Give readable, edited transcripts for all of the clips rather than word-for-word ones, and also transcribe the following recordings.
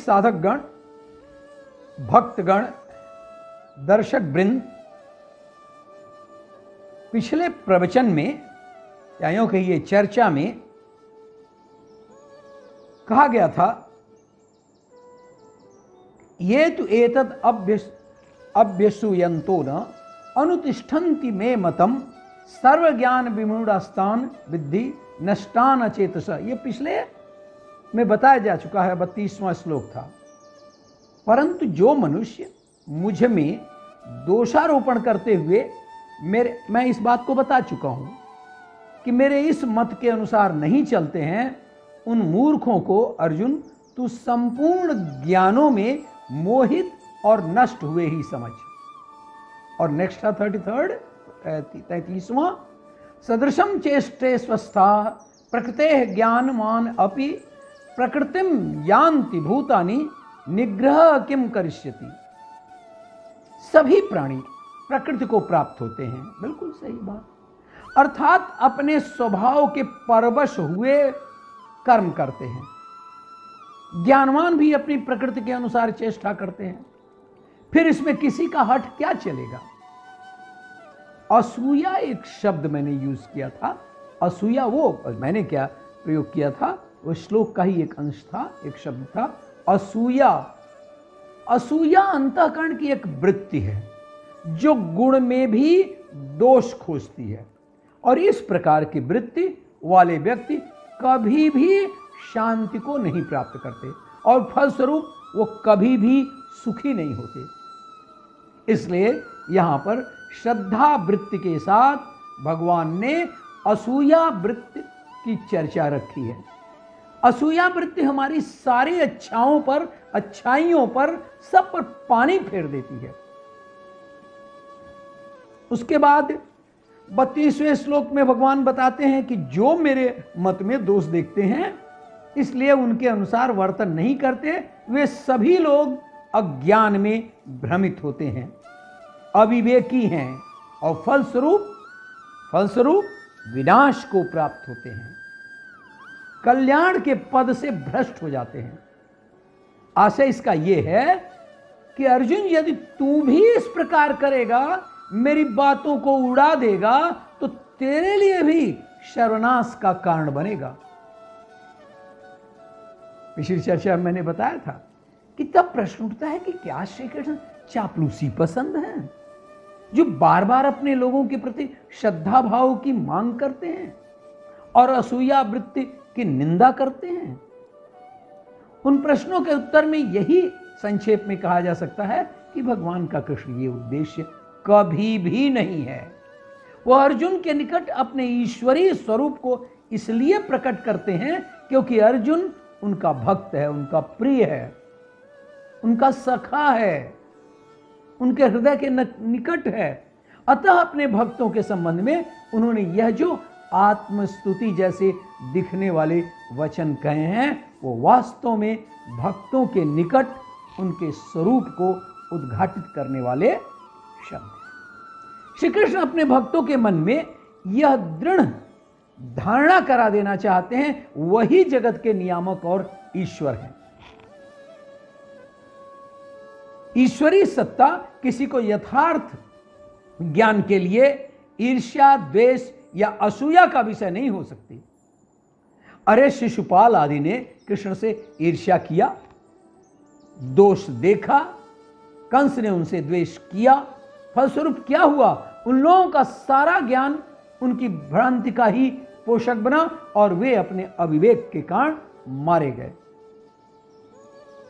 साधक गण, भक्तगण, दर्शक वृंद, पिछले प्रवचन में या यूं कहिए चर्चा में कहा गया था, ये तो एतद अभ्यसूयन्तो न अनुतिष्ठन्ति मे मतम सर्वज्ञान विमूढ़ास्तान विद्धि नष्टान अचेतस। ये पिछले में बताया जा चुका है, 32वां श्लोक था। परंतु जो मनुष्य मुझ में दोषारोपण करते हुए मैं इस बात को बता चुका हूं कि मेरे इस मत के अनुसार नहीं चलते हैं, उन मूर्खों को अर्जुन तू संपूर्ण ज्ञानों में मोहित और नष्ट हुए ही समझ। और नेक्स्ट था 33वां, सदृशम चेष्टे स्वस्था प्रकृते ज्ञानमान अपि प्रकृतिम यान्ति भूतानि निग्रह किम करिष्यति। सभी प्राणी प्रकृति को प्राप्त होते हैं, बिल्कुल सही बात, अर्थात अपने स्वभाव के परवश हुए कर्म करते हैं। ज्ञानवान भी अपनी प्रकृति के अनुसार चेष्टा करते हैं, फिर इसमें किसी का हठ क्या चलेगा। असूया एक शब्द मैंने यूज किया था, असूया वो मैंने क्या प्रयोग किया था, वो श्लोक का ही एक अंश था, एक शब्द था असूया। असूया अंतःकरण की एक वृत्ति है जो गुण में भी दोष खोजती है, और इस प्रकार की वृत्ति वाले व्यक्ति कभी भी शांति को नहीं प्राप्त करते और फलस्वरूप वो कभी भी सुखी नहीं होते। इसलिए यहां पर श्रद्धा वृत्ति के साथ भगवान ने असूया वृत्ति की चर्चा रखी है। असूया वृत्ति हमारी सारी अच्छाइयों पर सब पर पानी फेर देती है। उसके बाद 32वें श्लोक में भगवान बताते हैं कि जो मेरे मत में दोष देखते हैं इसलिए उनके अनुसार वर्तन नहीं करते, वे सभी लोग अज्ञान में भ्रमित होते हैं, अविवेकी हैं और फलस्वरूप विनाश को प्राप्त होते हैं, कल्याण के पद से भ्रष्ट हो जाते हैं। आशय इसका यह है कि अर्जुन यदि तू भी इस प्रकार करेगा, मेरी बातों को उड़ा देगा, तो तेरे लिए भी सर्वनाश का कारण बनेगा। पिछली चर्चा में मैंने बताया था कि तब प्रश्न उठता है कि क्या श्री कृष्ण चापलूसी पसंद है, जो बार बार अपने लोगों के प्रति श्रद्धा भाव की मांग करते हैं और असूया वृत्ति की निंदा करते हैं। उन प्रश्नों के उत्तर में यही संक्षेप में कहा जा सकता है कि भगवान का कृष्ण ये उद्देश्य कभी भी नहीं है। वह अर्जुन के निकट अपने ईश्वरीय स्वरूप को इसलिए प्रकट करते हैं क्योंकि अर्जुन उनका भक्त है, उनका प्रिय है, उनका सखा है, उनके हृदय के निकट है। अतः अपने भक्तों के संबंध में उन्होंने यह जो आत्मस्तुति जैसे दिखने वाले वचन कहे हैं, वो वास्तव में भक्तों के निकट उनके स्वरूप को उद्घाटित करने वाले शब्द हैं। श्री कृष्ण अपने भक्तों के मन में यह दृढ़ धारणा करा देना चाहते हैं, वही जगत के नियामक और ईश्वर हैं। ईश्वरीय सत्ता किसी को यथार्थ ज्ञान के लिए ईर्ष्या, द्वेष या असूया का विषय नहीं हो सकती। अरे शिशुपाल आदि ने कृष्ण से ईर्ष्या किया, दोष देखा, कंस ने उनसे द्वेष किया, फलस्वरूप क्या हुआ, उन लोगों का सारा ज्ञान उनकी भ्रांति का ही पोषक बना और वे अपने अविवेक के कारण मारे गए।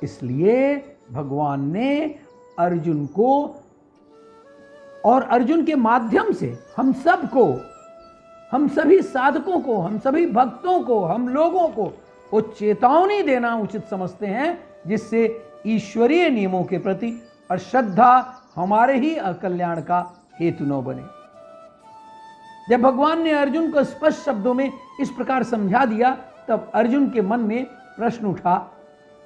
इसलिए भगवान ने अर्जुन को और अर्जुन के माध्यम से हम सबको, हम सभी साधकों को, हम सभी भक्तों को, हम लोगों को वो चेतावनी देना उचित समझते हैं जिससे ईश्वरीय नियमों के प्रति और श्रद्धा हमारे ही अकल्याण का हेतु न बने। जब भगवान ने अर्जुन को स्पष्ट शब्दों में इस प्रकार समझा दिया, तब अर्जुन के मन में प्रश्न उठा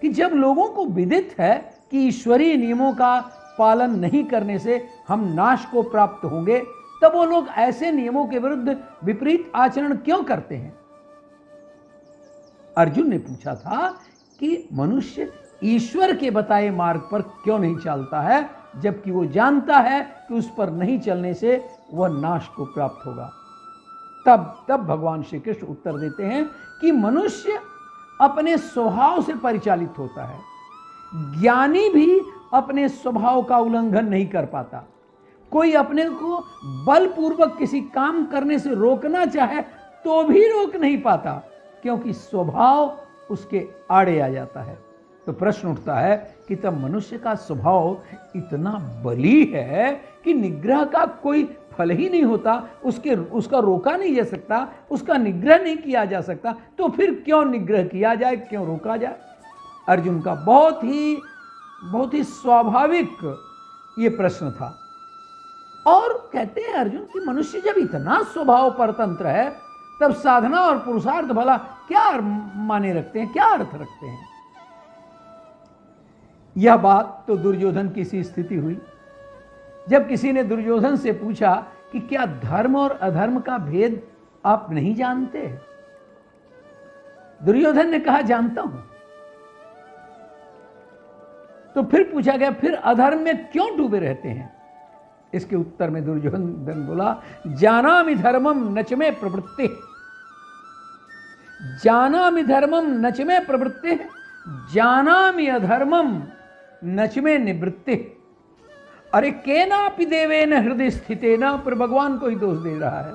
कि जब लोगों को विदित है कि ईश्वरीय नियमों का पालन नहीं करने से हम नाश को प्राप्त होंगे, तब वो लोग ऐसे नियमों के विरुद्ध विपरीत आचरण क्यों करते हैं। अर्जुन ने पूछा था कि मनुष्य ईश्वर के बताए मार्ग पर क्यों नहीं चलता है, जबकि वो जानता है कि उस पर नहीं चलने से वह नाश को प्राप्त होगा। तब भगवान श्री कृष्ण उत्तर देते हैं कि मनुष्य अपने स्वभाव से परिचालित होता है, ज्ञानी भी अपने स्वभाव का उल्लंघन नहीं कर पाता। कोई अपने को बलपूर्वक किसी काम करने से रोकना चाहे तो भी रोक नहीं पाता, क्योंकि स्वभाव उसके आड़े आ जाता है। तो प्रश्न उठता है कि तब मनुष्य का स्वभाव इतना बली है कि निग्रह का कोई फल ही नहीं होता, उसका रोका नहीं जा सकता, उसका निग्रह नहीं किया जा सकता, तो फिर क्यों निग्रह किया जाए, क्यों रोका जाए? अर्जुन का बहुत ही स्वाभाविक ये प्रश्न था। और कहते हैं अर्जुन कि मनुष्य जब इतना स्वभाव परतंत्र है, तब साधना और पुरुषार्थ भला क्या माने रखते हैं, क्या अर्थ रखते हैं? यह बात तो दुर्योधन की सी स्थिति हुई जब किसी ने दुर्योधन से पूछा कि क्या धर्म और अधर्म का भेद आप नहीं जानते? दुर्योधन ने कहा जानता हूं। तो फिर पूछा गया फिर अधर्म में क्यों डूबे रहते हैं? इसके उत्तर में दुर्योधन बोला, जानामि धर्मम नच में प्रवृत्ति, जानामि धर्मम नच में प्रवृत्ति, जानामि अधर्मम नच में निवृत्ति। अरे केनापि देवेन हृदय स्थितेन, पर भगवान को ही दोष दे रहा है।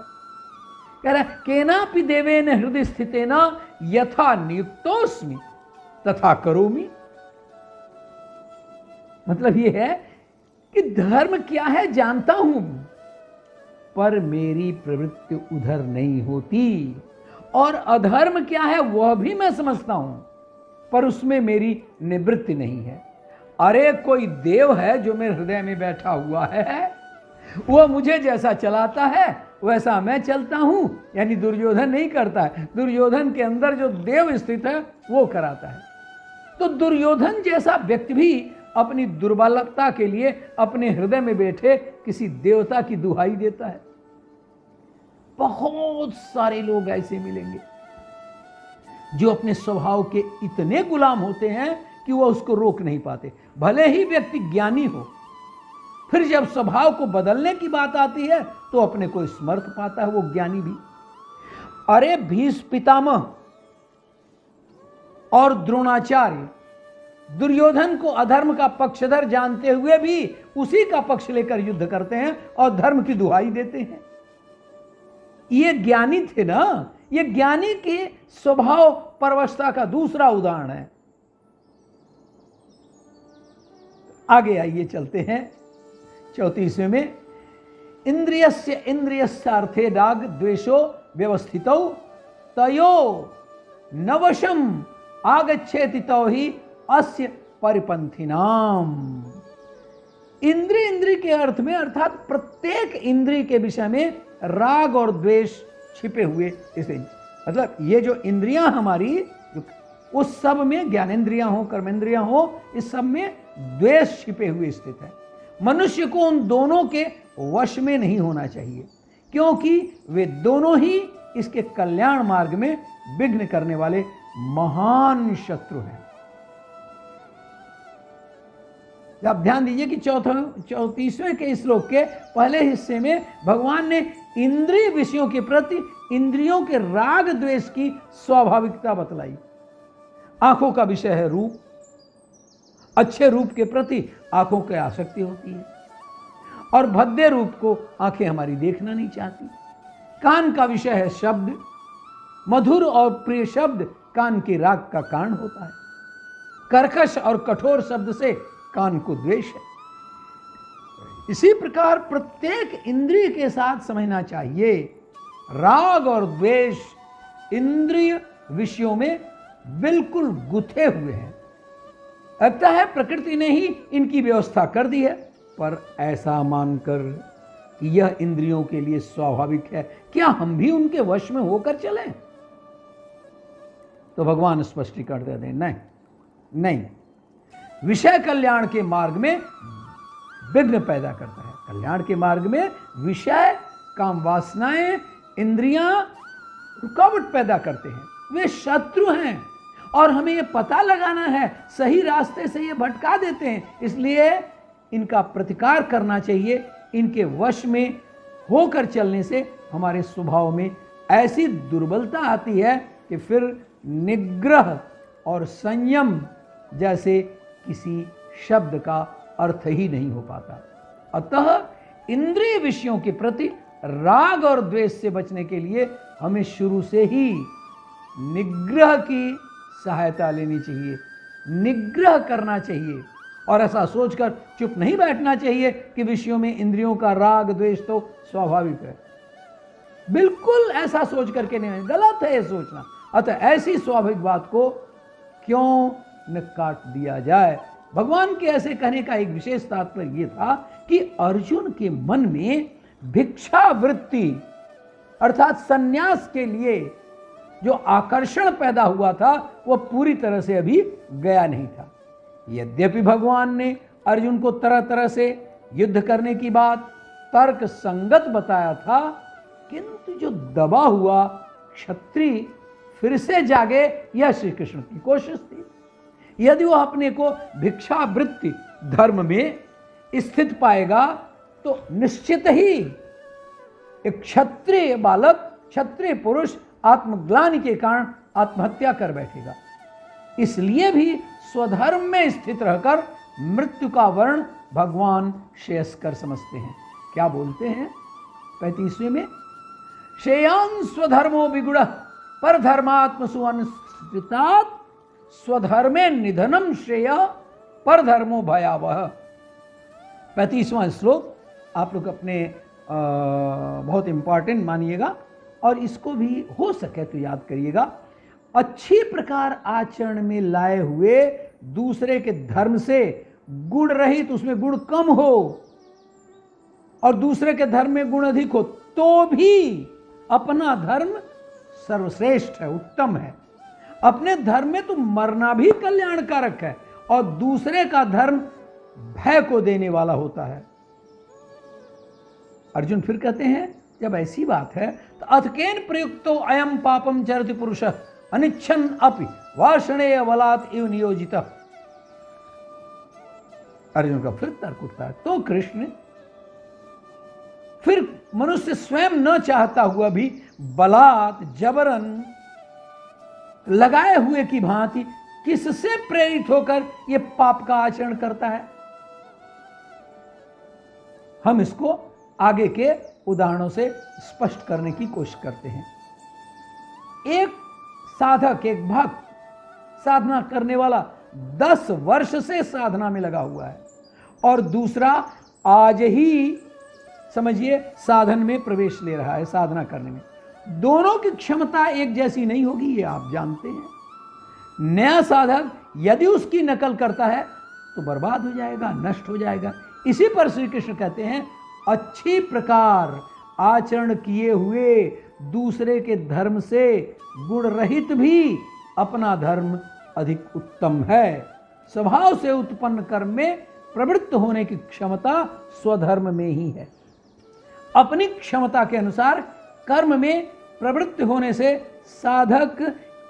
कह रहा है केनापि देवेन हृदय स्थितेन यथा नियुक्तोस्मि तथा करोमि। मतलब ये है कि धर्म क्या है जानता हूं, पर मेरी प्रवृत्ति उधर नहीं होती, और अधर्म क्या है वह भी मैं समझता हूं, पर उसमें मेरी निवृत्ति नहीं है। अरे कोई देव है जो मेरे हृदय में बैठा हुआ है, वह मुझे जैसा चलाता है वैसा मैं चलता हूं, यानी दुर्योधन नहीं करता है, दुर्योधन के अंदर जो देव स्थित है वो कराता है। तो दुर्योधन जैसा व्यक्ति भी अपनी दुर्बलता के लिए अपने हृदय में बैठे किसी देवता की दुहाई देता है। बहुत सारे लोग ऐसे मिलेंगे जो अपने स्वभाव के इतने गुलाम होते हैं कि वह उसको रोक नहीं पाते, भले ही व्यक्ति ज्ञानी हो। फिर जब स्वभाव को बदलने की बात आती है तो अपने को समर्थ पाता है वो ज्ञानी भी। अरे भीष्म पितामह और द्रोणाचार्य दुर्योधन को अधर्म का पक्षधर जानते हुए भी उसी का पक्ष लेकर युद्ध करते हैं और धर्म की दुहाई देते हैं। ये ज्ञानी थे ना, ये ज्ञानी के स्वभाव परवशता का दूसरा उदाहरण है। आगे आइए चलते हैं 34वें में। इंद्रियस्य इंद्रियस्यार्थे राग द्वेषो व्यवस्थितौ तयो नवशम आगच्छेति तो ही अस्य परिपंथिनाम। इंद्रिय के अर्थ में अर्थात प्रत्येक इंद्रिय के विषय में राग और द्वेष छिपे हुए, इसे मतलब ये जो इंद्रियां हमारी उस सब में, ज्ञानेंद्रियां हो कर्मेंद्रियां हो, इस सब में द्वेष छिपे हुए स्थित है। मनुष्य को उन दोनों के वश में नहीं होना चाहिए, क्योंकि वे दोनों ही इसके कल्याण मार्ग में विघ्न करने वाले महान शत्रु हैं। आप ध्यान दीजिए कि 34वें के श्लोक के पहले हिस्से में भगवान ने इंद्रिय विषयों के प्रति इंद्रियों के राग द्वेष की स्वाभाविकता बतलाई। आंखों का विषय है रूप, अच्छे रूप के प्रति आंखों की आसक्ति होती है, और भद्दे रूप को आंखें हमारी देखना नहीं चाहती। कान का विषय है शब्द, मधुर और प्रिय शब्द कान के राग का कारण होता है। कर्कश और कठोर शब्द से कान को द्वेष है। इसी प्रकार प्रत्येक इंद्रिय के साथ समझना चाहिए, राग और द्वेष इंद्रिय विषयों में बिल्कुल गुथे हुए हैं। लगता है प्रकृति ने ही इनकी व्यवस्था कर दी है, पर ऐसा मानकर कि यह इंद्रियों के लिए स्वाभाविक है, क्या हम भी उनके वश में होकर चलें? तो भगवान स्पष्टीकरण दे दें, नहीं, विषय कल्याण के मार्ग में विघ्न पैदा करता है। कल्याण के मार्ग में विषय, काम वासनाएं, इंद्रियां रुकावट पैदा करते हैं, वे शत्रु हैं। और हमें ये पता लगाना है, सही रास्ते से ये भटका देते हैं, इसलिए इनका प्रतिकार करना चाहिए। इनके वश में होकर चलने से हमारे स्वभाव में ऐसी दुर्बलता आती है कि फिर निग्रह और संयम जैसे किसी शब्द का अर्थ ही नहीं हो पाता। अतः इंद्रिय विषयों के प्रति राग और द्वेष से बचने के लिए हमें शुरू से ही निग्रह की सहायता लेनी चाहिए, निग्रह करना चाहिए, और ऐसा सोचकर चुप नहीं बैठना चाहिए कि विषयों में इंद्रियों का राग द्वेष तो स्वाभाविक है। बिल्कुल ऐसा सोच करके नहीं, गलत है ये सोचना। अतः ऐसी स्वाभाविक बात को क्यों न काट दिया जाए। भगवान के ऐसे कहने का एक विशेष तात्पर्य यह था कि अर्जुन के मन में भिक्षा वृत्ति अर्थात संन्यास के लिए जो आकर्षण पैदा हुआ था वह पूरी तरह से अभी गया नहीं था। यद्यपि भगवान ने अर्जुन को तरह तरह से युद्ध करने की बात तर्क संगत बताया था, किंतु जो दबा हुआ क्षत्रिय फिर से जागे, यह श्री कृष्ण की कोशिश थी। यदि वह अपने को भिक्षावृत्ति धर्म में स्थित पाएगा तो निश्चित ही एक क्षत्रिय बालक, क्षत्रिय पुरुष आत्मग्लानि के कारण आत्महत्या कर बैठेगा। इसलिए भी स्वधर्म में स्थित रहकर मृत्यु का वर्ण भगवान श्रेयस्कर समझते हैं। क्या बोलते हैं 35वें में, श्रेयान् स्वधर्मो विगुण पर धर्मात्मसु अनुस्थितात् स्वधर्मे निधनम श्रेय पर धर्मो भयावह। 35वां श्लोक आप लोग अपने बहुत इंपॉर्टेंट मानिएगा और इसको भी हो सके तो याद करिएगा। अच्छी प्रकार आचरण में लाए हुए दूसरे के धर्म से गुण रहित, उसमें गुण कम हो और दूसरे के धर्म में गुण अधिक हो तो भी अपना धर्म सर्वश्रेष्ठ है, उत्तम है। अपने धर्म में तो मरना भी कल्याणकारक है और दूसरे का धर्म भय को देने वाला होता है। अर्जुन फिर कहते हैं जब ऐसी बात है तो अथकेन प्रयुक्तो अयम पापम चरति पुरुष अनिच्छन अपि वाषणे बलात् इव नियोजित। अर्जुन का फिर तर्क उठता है, तो कृष्ण फिर मनुष्य स्वयं न चाहता हुआ भी बलात् जबरन लगाए हुए की भांति किससे प्रेरित होकर यह पाप का आचरण करता है। हम इसको आगे के उदाहरणों से स्पष्ट करने की कोशिश करते हैं। एक साधक, एक भक्त, साधना करने वाला 10 वर्ष से साधना में लगा हुआ है और दूसरा आज ही समझिए साधन में प्रवेश ले रहा है, साधना करने में। दोनों की क्षमता एक जैसी नहीं होगी, ये आप जानते हैं। नया साधक यदि उसकी नकल करता है तो बर्बाद हो जाएगा, नष्ट हो जाएगा। इसी पर श्री कृष्ण कहते हैं अच्छी प्रकार आचरण किए हुए दूसरे के धर्म से गुण रहित भी अपना धर्म अधिक उत्तम है। स्वभाव से उत्पन्न कर्म में प्रवृत्त होने की क्षमता स्वधर्म में ही है। अपनी क्षमता के अनुसार कर्म में प्रवृत्त होने से साधक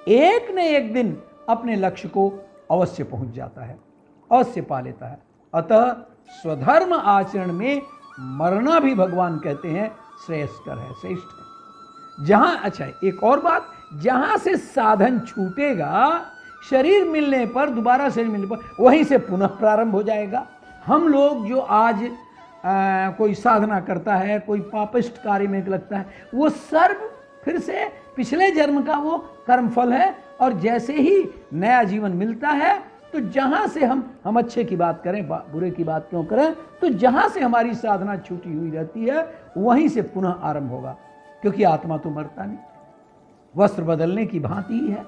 एक न एक दिन अपने लक्ष्य को अवश्य पहुंच जाता है, अवश्य पा लेता है। अतः स्वधर्म आचरण में मरना भी भगवान कहते हैं श्रेयस्कर है, श्रेष्ठ है। जहां, अच्छा एक और बात, जहां से साधन छूटेगा शरीर मिलने पर, दोबारा शरीर मिलने पर वहीं से पुनः प्रारंभ हो जाएगा। हम लोग जो आज कोई साधना करता है, कोई पापिष्ट कार्य में लगता है, वो सर्व फिर से पिछले जन्म का वो कर्मफल है। और जैसे ही नया जीवन मिलता है तो जहां से हम अच्छे की बात करें, बुरे की बात क्यों करें, तो जहां से हमारी साधना छूटी हुई रहती है वहीं से पुनः आरंभ होगा। क्योंकि आत्मा तो मरता नहीं, वस्त्र बदलने की भांति ही है,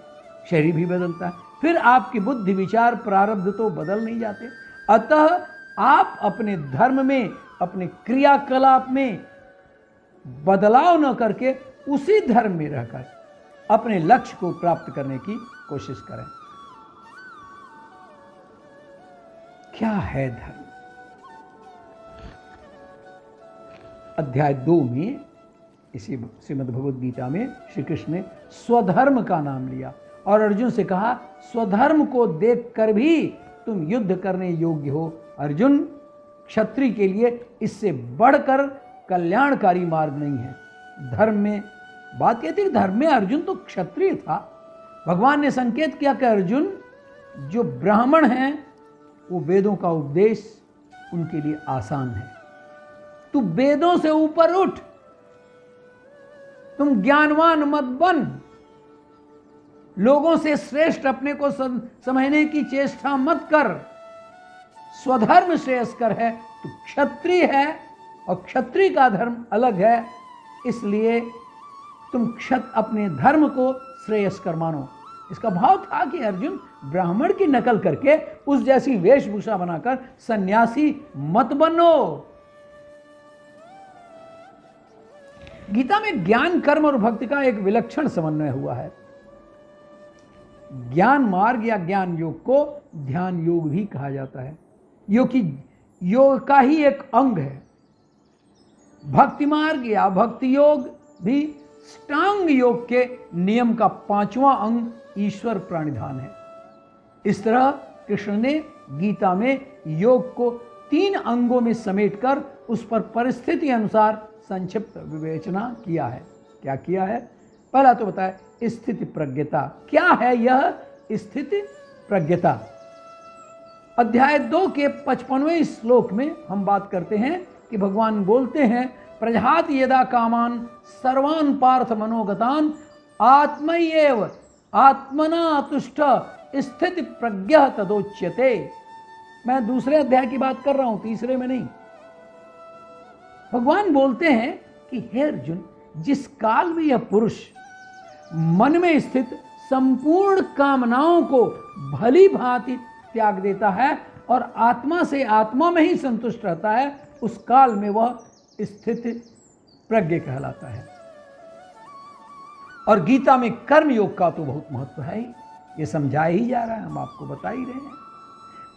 शरीर भी बदलता है, फिर आपकी बुद्धि विचार प्रारब्ध तो बदल नहीं जाते। अतः आप अपने धर्म में, अपने क्रियाकलाप में बदलाव न करके उसी धर्म में रहकर अपने लक्ष्य को प्राप्त करने की कोशिश करें। क्या है धर्म? अध्याय 2 में, इसी श्रीमद् भगवद गीता में श्री कृष्ण ने स्वधर्म का नाम लिया और अर्जुन से कहा, स्वधर्म को देखकर भी तुम युद्ध करने योग्य हो। अर्जुन, क्षत्रिय के लिए इससे बढ़कर कल्याणकारी मार्ग नहीं है। धर्म में बात कहती है, धर्म में अर्जुन तो क्षत्रिय था। भगवान ने संकेत किया कि अर्जुन, जो ब्राह्मण हैं वो वेदों का उपदेश उनके लिए आसान है। तू वेदों से ऊपर उठ, तुम ज्ञानवान मत बन, लोगों से श्रेष्ठ अपने को समझने की चेष्टा मत कर। स्वधर्म श्रेयस्कर है, तू क्षत्रिय है और क्षत्रिय का धर्म अलग है, इसलिए तुम अपने धर्म को श्रेयस्कर मानो। इसका भाव था कि अर्जुन, ब्राह्मण की नकल करके उस जैसी वेशभूषा बनाकर सन्यासी मत बनो। गीता में ज्ञान, कर्म और भक्ति का एक विलक्षण समन्वय हुआ है। ज्ञान मार्ग या ज्ञान योग को ध्यान योग भी कहा जाता है, योग का ही एक अंग है। भक्ति मार्ग या भक्ति योग भी अष्टांग योग के नियम का 5वां अंग ईश्वर प्रणिधान है। इस तरह कृष्ण ने गीता में योग को 3 अंगों में समेटकर उस पर परिस्थिति अनुसार संक्षिप्त विवेचना किया है। क्या किया है? पहला तो बताया स्थिति प्रज्ञता। क्या है यह स्थिति प्रज्ञता? अध्याय 2 के 55वें श्लोक में हम बात करते हैं कि भगवान बोलते हैं, प्रजहाति यदा कामान सर्वान पार्थ मनोगतान आत्मैव आत्मना तुष्ट स्थिति प्रज्ञ तदोच्यते। मैं दूसरे अध्याय की बात कर रहा हूं, तीसरे में नहीं। भगवान बोलते हैं कि हे अर्जुन, जिस काल में यह पुरुष मन में स्थित संपूर्ण कामनाओं को भली भांति त्याग देता है और आत्मा से आत्मा में ही संतुष्ट रहता है, उस काल में वह स्थिति प्रज्ञ कहलाता है। और गीता में कर्म योग का तो बहुत महत्व है ही, ये समझाया ही जा रहा है, हम आपको बता ही रहे हैं।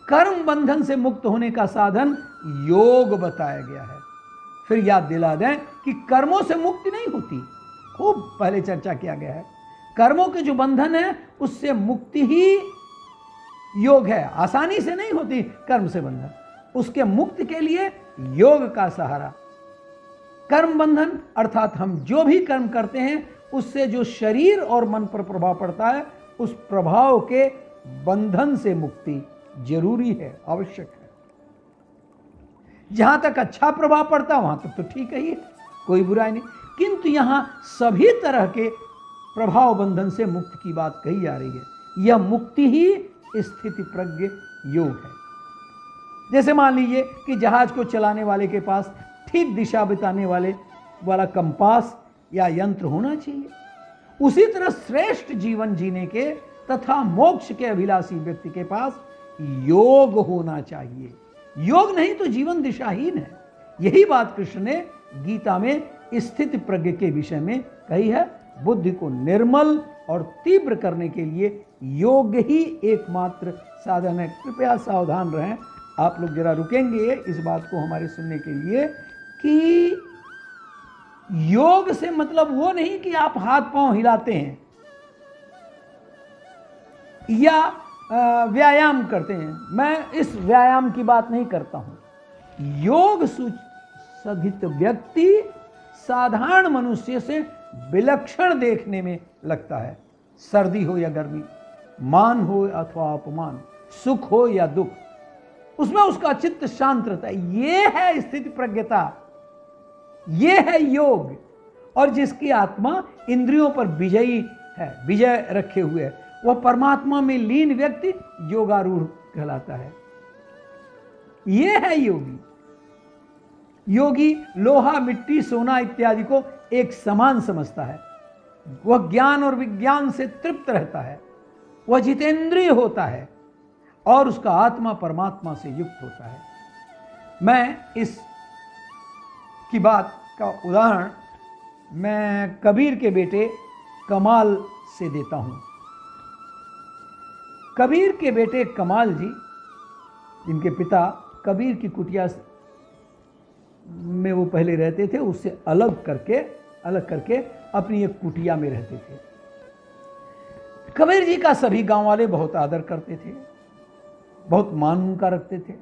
कर्म बंधन से मुक्त होने का साधन योग बताया गया है। फिर याद दिला दें कि कर्मों से मुक्ति नहीं होती, खूब पहले चर्चा किया गया है। कर्मों के जो बंधन है उससे मुक्ति ही योग है, आसानी से नहीं होती कर्म से बंधन। उसके मुक्ति के लिए योग का सहारा। कर्म बंधन अर्थात हम जो भी कर्म करते हैं उससे जो शरीर और मन पर प्रभाव पड़ता है, उस प्रभाव के बंधन से मुक्ति जरूरी है, आवश्यक है। जहां तक अच्छा प्रभाव पड़ता वहां तक तो ठीक है, कोई बुराई नहीं। किंतु यहां सभी तरह के प्रभाव बंधन से मुक्त की बात कही जा रही है। यह मुक्ति ही स्थिति प्रज्ञ योग है। जैसे मान लीजिए कि जहाज को चलाने वाले के पास ठीक दिशा बताने वाला कंपास या यंत्र होना चाहिए। उसी तरह श्रेष्ठ जीवन जीने के तथा मोक्ष के अभिलाषी व्यक्ति के पास योग होना चाहिए। योग नहीं तो जीवन दिशाहीन है। यही बात कृष्ण ने गीता में स्थिति प्रज्ञ के विषय में कही है। बुद्धि को निर्मल और तीव्र करने के लिए योग ही एकमात्र साधन है। कृपया सावधान रहें, आप लोग जरा रुकेंगे इस बात को हमारे सुनने के लिए कि योग से मतलब वो नहीं कि आप हाथ पांव हिलाते हैं या व्यायाम करते हैं। मैं इस व्यायाम की बात नहीं करता हूं। योग सुसधित व्यक्ति साधारण मनुष्य से विलक्षण देखने में लगता है। सर्दी हो या गर्मी, मान हो अथवा अपमान, सुख हो या दुख, उसमें उसका चित्त शांत रहता है। ये है स्थिति प्रज्ञता, ये है योग। और जिसकी आत्मा इंद्रियों पर विजयी है, विजय रखे हुए है, वह परमात्मा में लीन व्यक्ति योगारूढ़ कहलाता है। यह है योगी। योगी लोहा, मिट्टी, सोना इत्यादि को एक समान समझता है। वह ज्ञान और विज्ञान से तृप्त रहता है। वह जितेंद्रिय होता है और उसका आत्मा परमात्मा से युक्त होता है। मैं इस की बात का उदाहरण मैं कबीर के बेटे कमाल से देता हूं। कबीर के बेटे कमाल जी, जिनके पिता कबीर की कुटिया में वो पहले रहते थे, उससे अलग करके अपनी एक कुटिया में रहते थे। कबीर जी का सभी गांव वाले बहुत आदर करते थे, बहुत मान उनका रखते थे,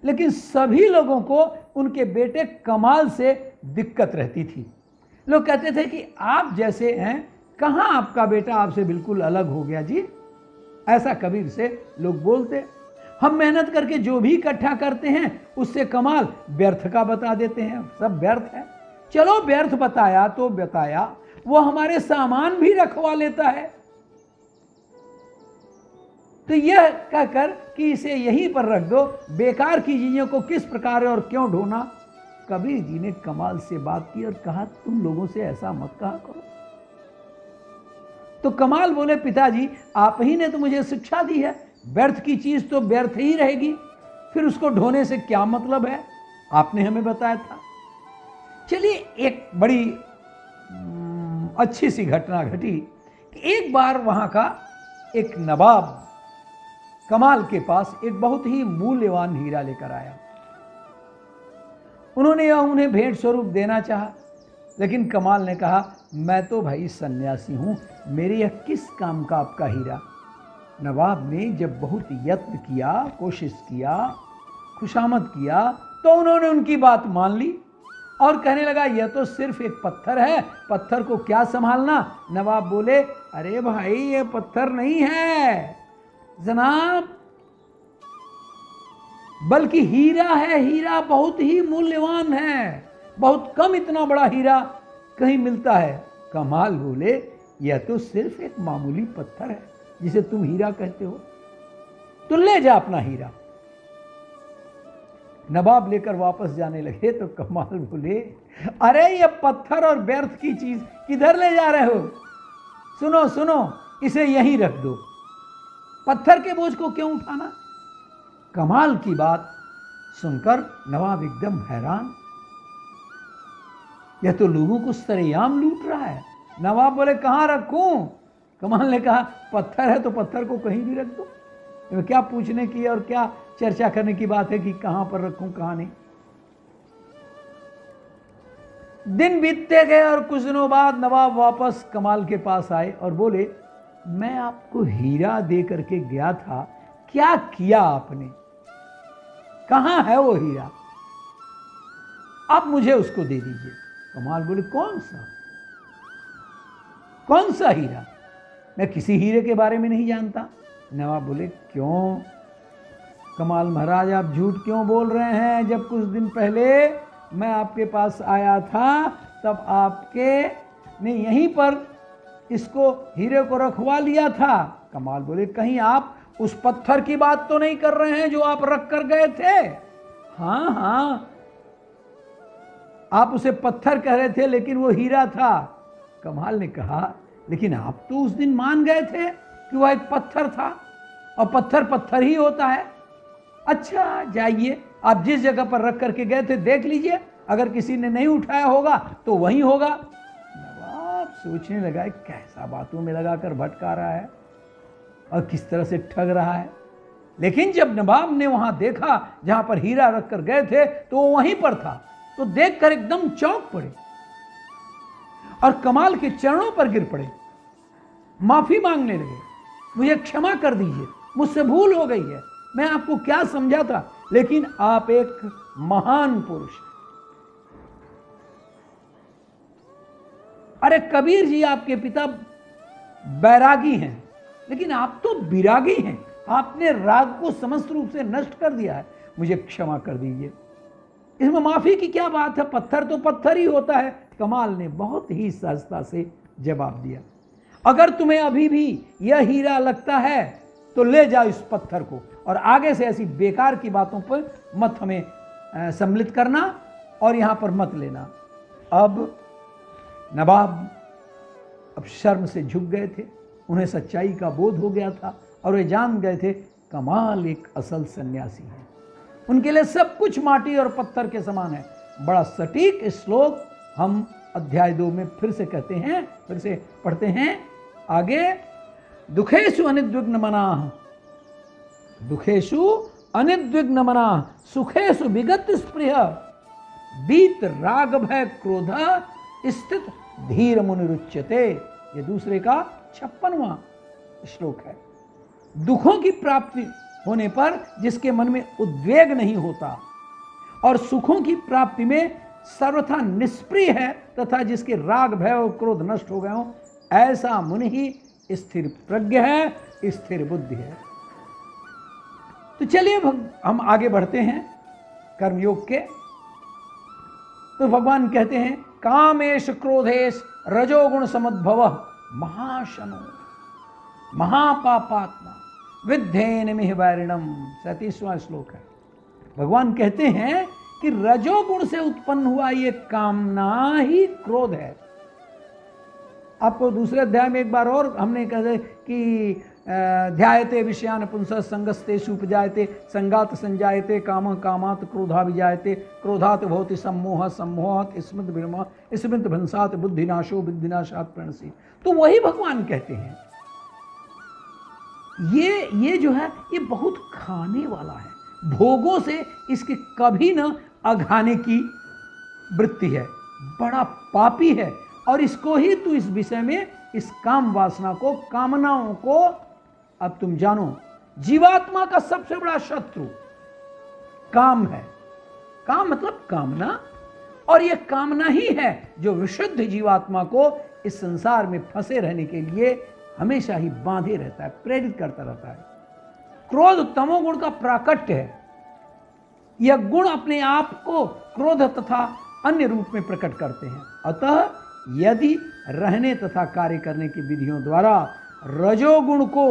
लेकिन सभी लोगों को उनके बेटे कमाल से दिक्कत रहती थी। लोग कहते थे कि आप जैसे हैं, कहाँ आपका बेटा आपसे बिल्कुल अलग हो गया जी, ऐसा कबीर से लोग बोलते। हम मेहनत करके जो भी इकट्ठा करते हैं उससे कमाल व्यर्थ का बता देते हैं, सब व्यर्थ है। चलो व्यर्थ बताया तो बताया, वो हमारे सामान भी रखवा लेता है। तो यह कहकर कि इसे यहीं पर रख दो, बेकार की चीजों को किस प्रकार और क्यों ढोना। कबीर जी ने कमाल से बात की और कहा तुम लोगों से ऐसा मत कहा करो। तो कमाल बोले पिताजी आप ही ने तो मुझे शिक्षा दी है, व्यर्थ की चीज तो व्यर्थ ही रहेगी, फिर उसको ढोने से क्या मतलब है, आपने हमें बताया था। चलिए एक बड़ी अच्छी सी घटना घटी कि एक बार वहां का एक नवाब कमाल के पास एक बहुत ही मूल्यवान हीरा लेकर आया। उन्होंने उन्हें भेंट स्वरूप देना चाहा, लेकिन कमाल ने कहा मैं तो भाई सन्यासी हूं, मेरे यह किस काम का आपका हीरा। नवाब ने जब बहुत यत्न किया, कोशिश किया, खुशामद किया, तो उन्होंने उनकी बात मान ली और कहने लगा यह तो सिर्फ एक पत्थर है, पत्थर को क्या संभालना। नवाब बोले अरे भाई ये पत्थर नहीं है जनाब, बल्कि हीरा है, हीरा बहुत ही मूल्यवान है, बहुत कम इतना बड़ा हीरा कहीं मिलता है। कमाल बोले यह तो सिर्फ एक मामूली पत्थर है जिसे तुम हीरा कहते हो, तो ले जा अपना हीरा। नवाब लेकर वापस जाने लगे तो कमाल बोले अरे ये पत्थर और व्यर्थ की चीज किधर ले जा रहे हो, सुनो सुनो इसे यहीं रख दो, पत्थर के बोझ को क्यों उठाना। कमाल की बात सुनकर नवाब एकदम हैरान, यह तो लोगों को सरेआम लूट रहा है। नवाब बोले कहां रखूं। कमाल ने कहा पत्थर है तो पत्थर को कहीं भी रख दो, क्या पूछने की और क्या चर्चा करने की बात है कि कहां पर रखूं कहां नहीं। दिन बीतते गए और कुछ दिनों बाद नवाब वापस कमाल के पास आए और बोले मैं आपको हीरा दे करके गया था, क्या किया आपने, कहां है वो हीरा, आप मुझे उसको दे दीजिए। कमाल बोले कौन सा हीरा, मैं किसी हीरे के बारे में नहीं जानता। नवाब बोले क्यों कमाल महाराज आप झूठ क्यों बोल रहे हैं, जब कुछ दिन पहले मैं आपके पास आया था तब आपके ने यहीं पर इसको हीरे को रखवा लिया था। कमाल बोले कहीं आप उस पत्थर की बात तो नहीं कर रहे हैं जो आप रख कर गए थे। हाँ हाँ आप उसे पत्थर कह रहे थे लेकिन वो हीरा था। कमाल ने कहा लेकिन आप तो उस दिन मान गए थे कि वह एक पत्थर था और पत्थर पत्थर ही होता है। अच्छा जाइए आप जिस जगह पर रख करके गए थे देख लीजिए, अगर किसी ने नहीं उठाया होगा तो वहीं होगा। नवाब सोचने लगा कैसा बातों में लगाकर भटका रहा है और किस तरह से ठग रहा है। लेकिन जब नवाब ने वहां देखा जहां पर हीरा रख कर गए थे तो वो वहीं पर था, तो देखकर एकदम चौंक पड़े और कमाल के चरणों पर गिर पड़े, माफी मांगने लगे, मुझे क्षमा कर दीजिए, मुझसे भूल हो गई है, मैं आपको क्या समझा था, लेकिन आप एक महान पुरुष। अरे कबीर जी आपके पिता बैरागी हैं, लेकिन आप तो विरागी हैं, आपने राग को समस्त रूप से नष्ट कर दिया है, मुझे क्षमा कर दीजिए। इसमें माफी की क्या बात है, पत्थर तो पत्थर ही होता है। कमाल ने बहुत ही सहजता से जवाब दिया अगर तुम्हें अभी भी यह हीरा लगता है तो ले जाओ इस पत्थर को, और आगे से ऐसी बेकार की बातों पर मत हमें सम्मिलित करना और यहां पर मत लेना। अब नवाब अब शर्म से झुक गए थे, उन्हें सच्चाई का बोध हो गया था और वे जान गए थे कमाल एक असल सन्यासी है, उनके लिए सब कुछ माटी और पत्थर के समान है। बड़ा सटीक श्लोक हम अध्याय 2 में फिर से कहते हैं, फिर से पढ़ते हैं आगे। दुखेषु अनिद्विग्न मनाः, दुखेषु अनिद्विग्न मनाः, सुखेषु विगत स्पृह, बीत राग भय क्रोध स्थित धीर मुनिरुच्यते। ये दूसरे का 56वां श्लोक है। दुखों की प्राप्ति होने पर जिसके मन में उद्वेग नहीं होता और सुखों की प्राप्ति में सर्वथा निष्प्रिय है तथा जिसके राग भय और क्रोध नष्ट हो गए हों, ऐसा मुनि ही स्थिर प्रज्ञ है, स्थिर बुद्धि है। तो चलिए हम आगे बढ़ते हैं कर्मयोग के। तो भगवान कहते हैं कामेश क्रोधेश रजोगुण समुद्भव महाशनो महापापात्मा विद्धेन मिह वैरिणम। 37वां श्लोक है। भगवान कहते हैं कि रजोगुण से उत्पन्न हुआ ये कामना ही क्रोध है। आपको दूसरे अध्याय में एक बार और हमने कहा कि ध्यायते विषयान पुंसः संगस्तेषु उपजायते संगात संजायते काम कामात क्रोधा विजायते क्रोधात भवति सम्मोह सम्मोहात स्मृत विरमा स्मृत भंसात बुद्धिनाशो बुद्धिनाशात प्रणसी। तो वही भगवान कहते हैं ये जो है ये बहुत खाने वाला है, भोगों से इसके कभी न अघाने की वृत्ति है, बड़ा पापी है। और इसको ही तू इस विषय में इस काम वासना को, कामनाओं को, अब तुम जानो जीवात्मा का सबसे बड़ा शत्रु काम है। काम मतलब कामना, और यह कामना ही है जो विशुद्ध जीवात्मा को इस संसार में फंसे रहने के लिए हमेशा ही बांधे रहता है, प्रेरित करता रहता है। क्रोध तमोगुण का प्राकट्य है। यह गुण अपने आप को क्रोध तथा अन्य रूप में प्रकट करते हैं। अतः यदि रहने तथा कार्य करने की विधियों द्वारा रजोगुण को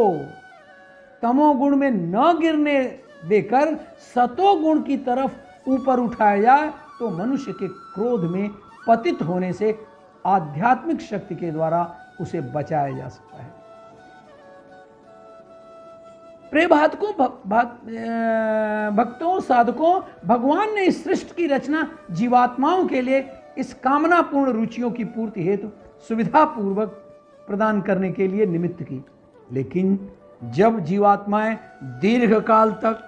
तमोगुण में न गिरने देकर सतोगुण की तरफ ऊपर उठाया जाए तो मनुष्य के क्रोध में पतित होने से आध्यात्मिक शक्ति के द्वारा उसे बचाया जा सकता है। प्रिय भक्तों साधकों, भगवान ने इस सृष्टि की रचना जीवात्माओं के लिए इस कामनापूर्ण रुचियों की पूर्ति हेतु सुविधा पूर्वक प्रदान करने के लिए निमित्त की। लेकिन जब जीवात्माएं दीर्घ काल तक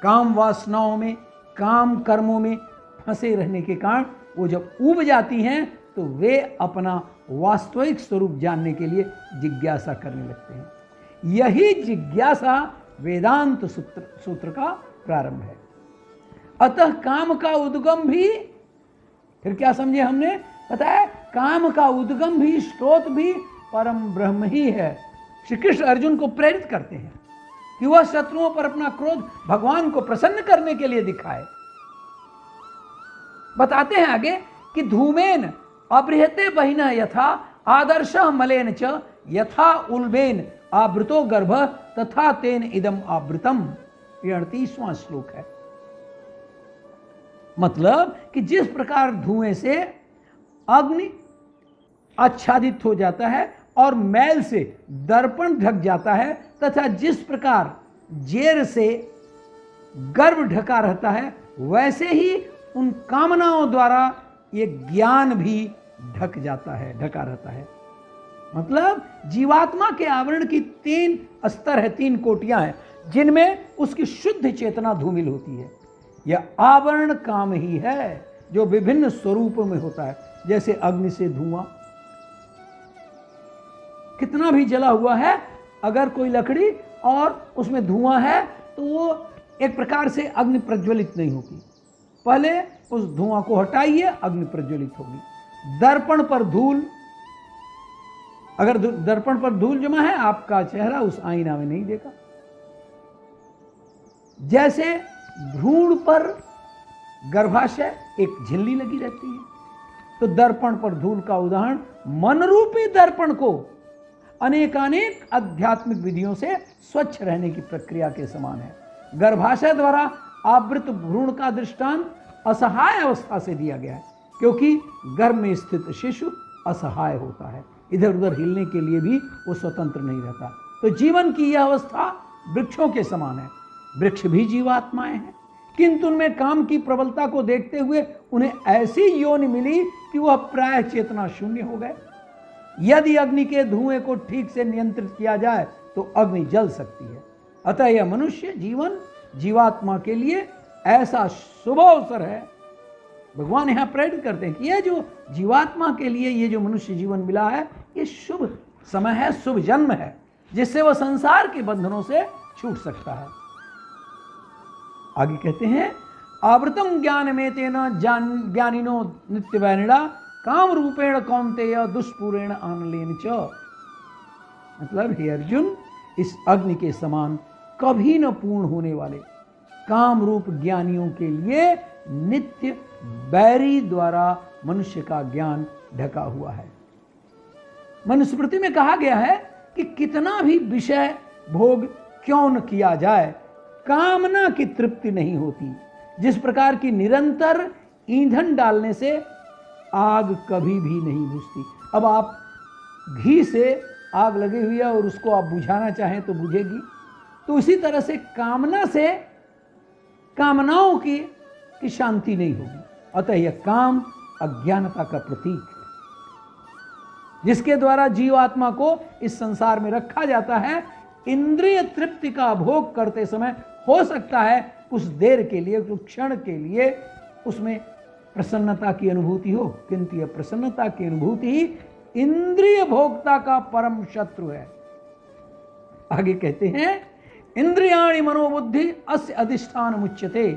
काम वासनाओं में, काम कर्मों में फंसे रहने के कारण वो जब ऊब जाती हैं तो वे अपना वास्तविक स्वरूप जानने के लिए जिज्ञासा करने लगते हैं। यही जिज्ञासा वेदांत सूत्र का प्रारंभ है। अतः काम का उद्गम भी, फिर क्या समझे हमने, पता है, काम का उद्गम भी, स्रोत भी परम ब्रह्म ही है। श्री कृष्ण अर्जुन को प्रेरित करते हैं कि वह शत्रुओं पर अपना क्रोध भगवान को प्रसन्न करने के लिए दिखाए। बताते हैं आगे कि धूमेन अबृहते बहिना यथा आदर्श मलेन च यथा उल्बेन आवृतो गर्भ तथा तेन इदम आवृतम। 38वां श्लोक है। मतलब कि जिस प्रकार धुएं से अग्नि आच्छादित हो जाता है और मैल से दर्पण ढक जाता है, तथा जिस प्रकार जेर से गर्भ ढका रहता है, वैसे ही उन कामनाओं द्वारा ये ज्ञान भी ढका रहता है। मतलब जीवात्मा के आवरण की 3 स्तर है, 3 कोटियां हैं, जिनमें उसकी शुद्ध चेतना धूमिल होती है। यह आवरण काम ही है जो विभिन्न स्वरूपों में होता है। जैसे अग्नि से धुआं, कितना भी जला हुआ है, अगर कोई लकड़ी और उसमें धुआं है तो वो एक प्रकार से अग्नि प्रज्वलित नहीं होगी। पहले उस धुआं को हटाइए, अग्नि प्रज्वलित होगी। दर्पण पर धूल, अगर दर्पण पर धूल जमा है, आपका चेहरा उस आईना में नहीं देखा। जैसे भ्रूण पर गर्भाशय एक झिल्ली लगी रहती है, तो दर्पण पर धूल का उदाहरण मन रूपी दर्पण को अनेकानेक आध्यात्मिक विधियों से स्वच्छ रहने की प्रक्रिया के समान है। गर्भाशय द्वारा आवृत भ्रूण का दृष्टांत असहाय अवस्था से दिया गया है, क्योंकि गर्भ में स्थित शिशु असहाय होता है, इधर उधर हिलने के लिए भी वो स्वतंत्र नहीं रहता। तो जीवन की यह अवस्था वृक्षों के समान है। वृक्ष भी जीवात्माएं हैं, किंतु उनमें काम की प्रबलता को देखते हुए उन्हें ऐसी योनि मिली कि वह प्राय चेतना शून्य हो गए। यदि अग्नि के धुएं को ठीक से नियंत्रित किया जाए तो अग्नि जल सकती है। अतः यह मनुष्य जीवन जीवात्मा के लिए ऐसा शुभ अवसर है। भगवान यहां प्रेरित करते हैं कि यह जो जीवात्मा के लिए ये जो मनुष्य जीवन मिला है, ये शुभ समय है, शुभ जन्म है। जिससे वह संसार के बंधनों से छूट सकता है। आगे कहते हैं, आवृतम ज्ञान में तेना ज्ञानिनो नित्य वैनिड़ा काम रूपेण कौन्तेय दुष्पूरेण आनलेन च। मतलब हे अर्जुन, इस अग्नि के समान कभी न पूर्ण होने वाले काम रूप ज्ञानियों के लिए नित्य बैरी द्वारा मनुष्य का ज्ञान ढका हुआ है। मनुस्मृति में कहा गया है कि कितना भी विषय भोग क्यों न किया जाए, कामना की तृप्ति नहीं होती। जिस प्रकार की निरंतर ईंधन डालने से आग कभी भी नहीं बुझती। अब आप घी से आग लगी हुई है और उसको आप बुझाना चाहें तो बुझेगी। तो इसी तरह से कामना से कामनाओं की शांति नहीं होगी। अतः यह काम अज्ञानता का प्रतीक है, जिसके द्वारा जीवात्मा को इस संसार में रखा जाता है। इंद्रिय तृप्ति का भोग करते समय हो सकता है कुछ देर के लिए, कुछ क्षण के लिए उसमें प्रसन्नता की अनुभूति हो, किंतु यह प्रसन्नता की अनुभूति ही इंद्रिय भोक्ता का परम शत्रु है। आगे कहते हैं, इंद्रियाणि मनोबुद्धि अस्य अधिष्ठान मुच्यते।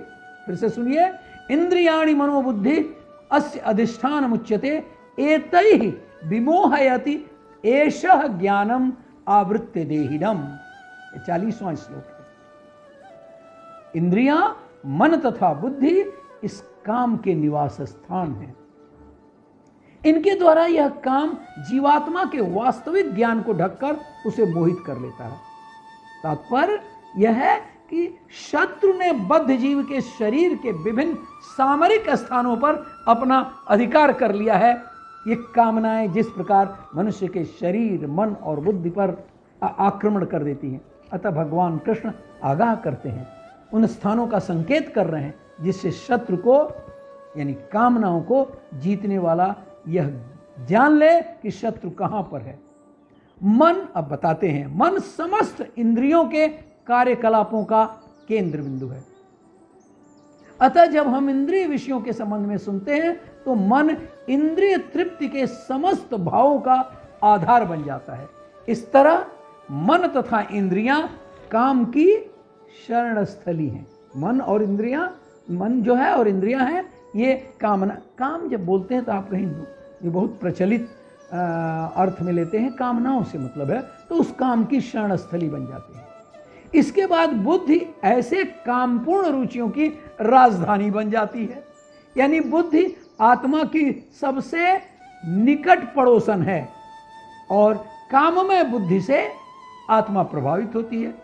फिर से सुनिए, इंद्रियाणि मनोबुद्धि अस्य अधिष्ठान मुच्यते एतैः विमोहयति एषः ज्ञानम आवृत्य देहिनम। 40वां श्लोक है। इंद्रियां, मन तथा बुद्धि इस काम के निवास स्थान हैं। इनके द्वारा यह काम जीवात्मा के वास्तविक ज्ञान को ढककर उसे मोहित कर लेता है। तात्पर्य यह है कि शत्रु ने बद्ध जीव के शरीर के विभिन्न सामरिक स्थानों पर अपना अधिकार कर लिया है। ये कामनाएं जिस प्रकार मनुष्य के शरीर, मन और बुद्धि पर आक्रमण कर देती हैं। अतः भगवान कृष्ण आगाह करते हैं, उन स्थानों का संकेत कर रहे हैं जिससे शत्रु को यानी कामनाओं को जीतने वाला यह जान ले कि शत्रु कहां पर है। मन, अब बताते हैं, मन समस्त इंद्रियों के कार्यकलापों का केंद्र बिंदु है। अतः जब हम इंद्रिय विषयों के संबंध में सुनते हैं तो मन इंद्रिय तृप्ति के समस्त भावों का आधार बन जाता है। इस तरह मन तथा इंद्रियां काम की शरण स्थली हैं। मन और इंद्रियां, मन जो है और इंद्रियां हैं, ये कामना। काम जब बोलते हैं तो आप कहीं ये बहुत प्रचलित अर्थ में लेते हैं, कामनाओं से मतलब है, तो उस काम की शरण स्थली बन जाते हैं। इसके बाद बुद्धि ऐसे कामपूर्ण रुचियों की राजधानी बन जाती है। यानी बुद्धि आत्मा की सबसे निकट पड़ोसन है और काममय बुद्धि से आत्मा प्रभावित होती है।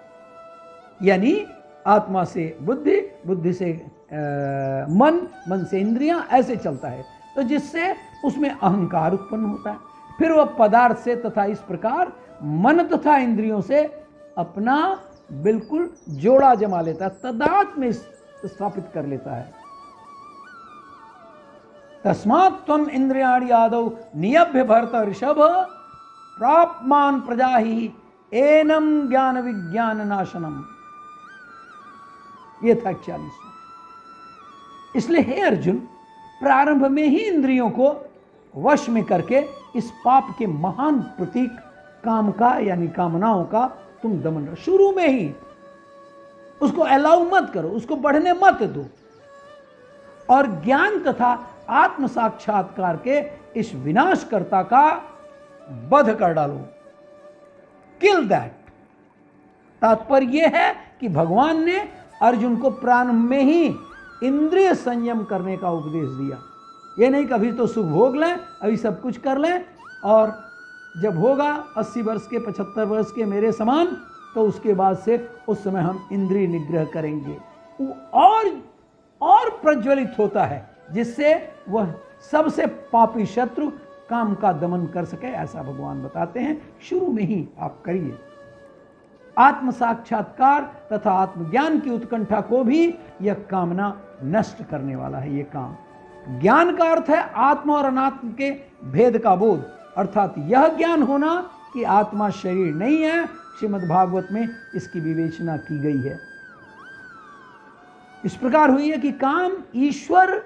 यानी आत्मा से बुद्धि, बुद्धि से मन, मन से इंद्रियां, ऐसे चलता है। तो जिससे उसमें अहंकार उत्पन्न होता है। फिर वह पदार्थ से तथा इस प्रकार मन तथा इंद्रियों से अपना बिल्कुल जोड़ा जमा लेता है, तदात्म में स्थापित कर लेता है। तस्मात् त्वम इंद्रियाणि आदौ नियभ्य भरत ऋषभ प्राप्मान प्रजा ही एनम ज्ञान विज्ञान नाशनम। यह था 41वां। इसलिए हे अर्जुन, प्रारंभ में ही इंद्रियों को वश में करके इस पाप के महान प्रतीक काम का यानी कामनाओं का तुम दमन करो। शुरू में ही उसको अलाउ मत करो, उसको बढ़ने मत दो, और ज्ञान तथा आत्म साक्षात्कार के इस विनाशकर्ता का वध कर डालो। Kill that. तात्पर्य यह है कि भगवान ने अर्जुन को प्रारंभ में ही इंद्रिय संयम करने का उपदेश दिया। ये नहीं कभी तो सुख भोग लें, अभी सब कुछ कर लें, और जब होगा 80 वर्ष के 75 वर्ष के मेरे समान, तो उसके बाद से उस समय हम इंद्रिय निग्रह करेंगे। और प्रज्वलित होता है, जिससे वह सबसे पापी शत्रु काम का दमन कर सके, ऐसा भगवान बताते हैं। शुरू में ही आप करिए। आत्म साक्षात्कार तथा आत्मज्ञान की उत्कंठा को भी यह कामना नष्ट करने वाला है। ये काम, ज्ञान का अर्थ है आत्मा और अनात्म के भेद का बोध, अर्थात यह ज्ञान होना कि आत्मा शरीर नहीं है। श्रीमद् भागवत में इसकी विवेचना की गई है। इस प्रकार हुई है कि काम ईश्वर,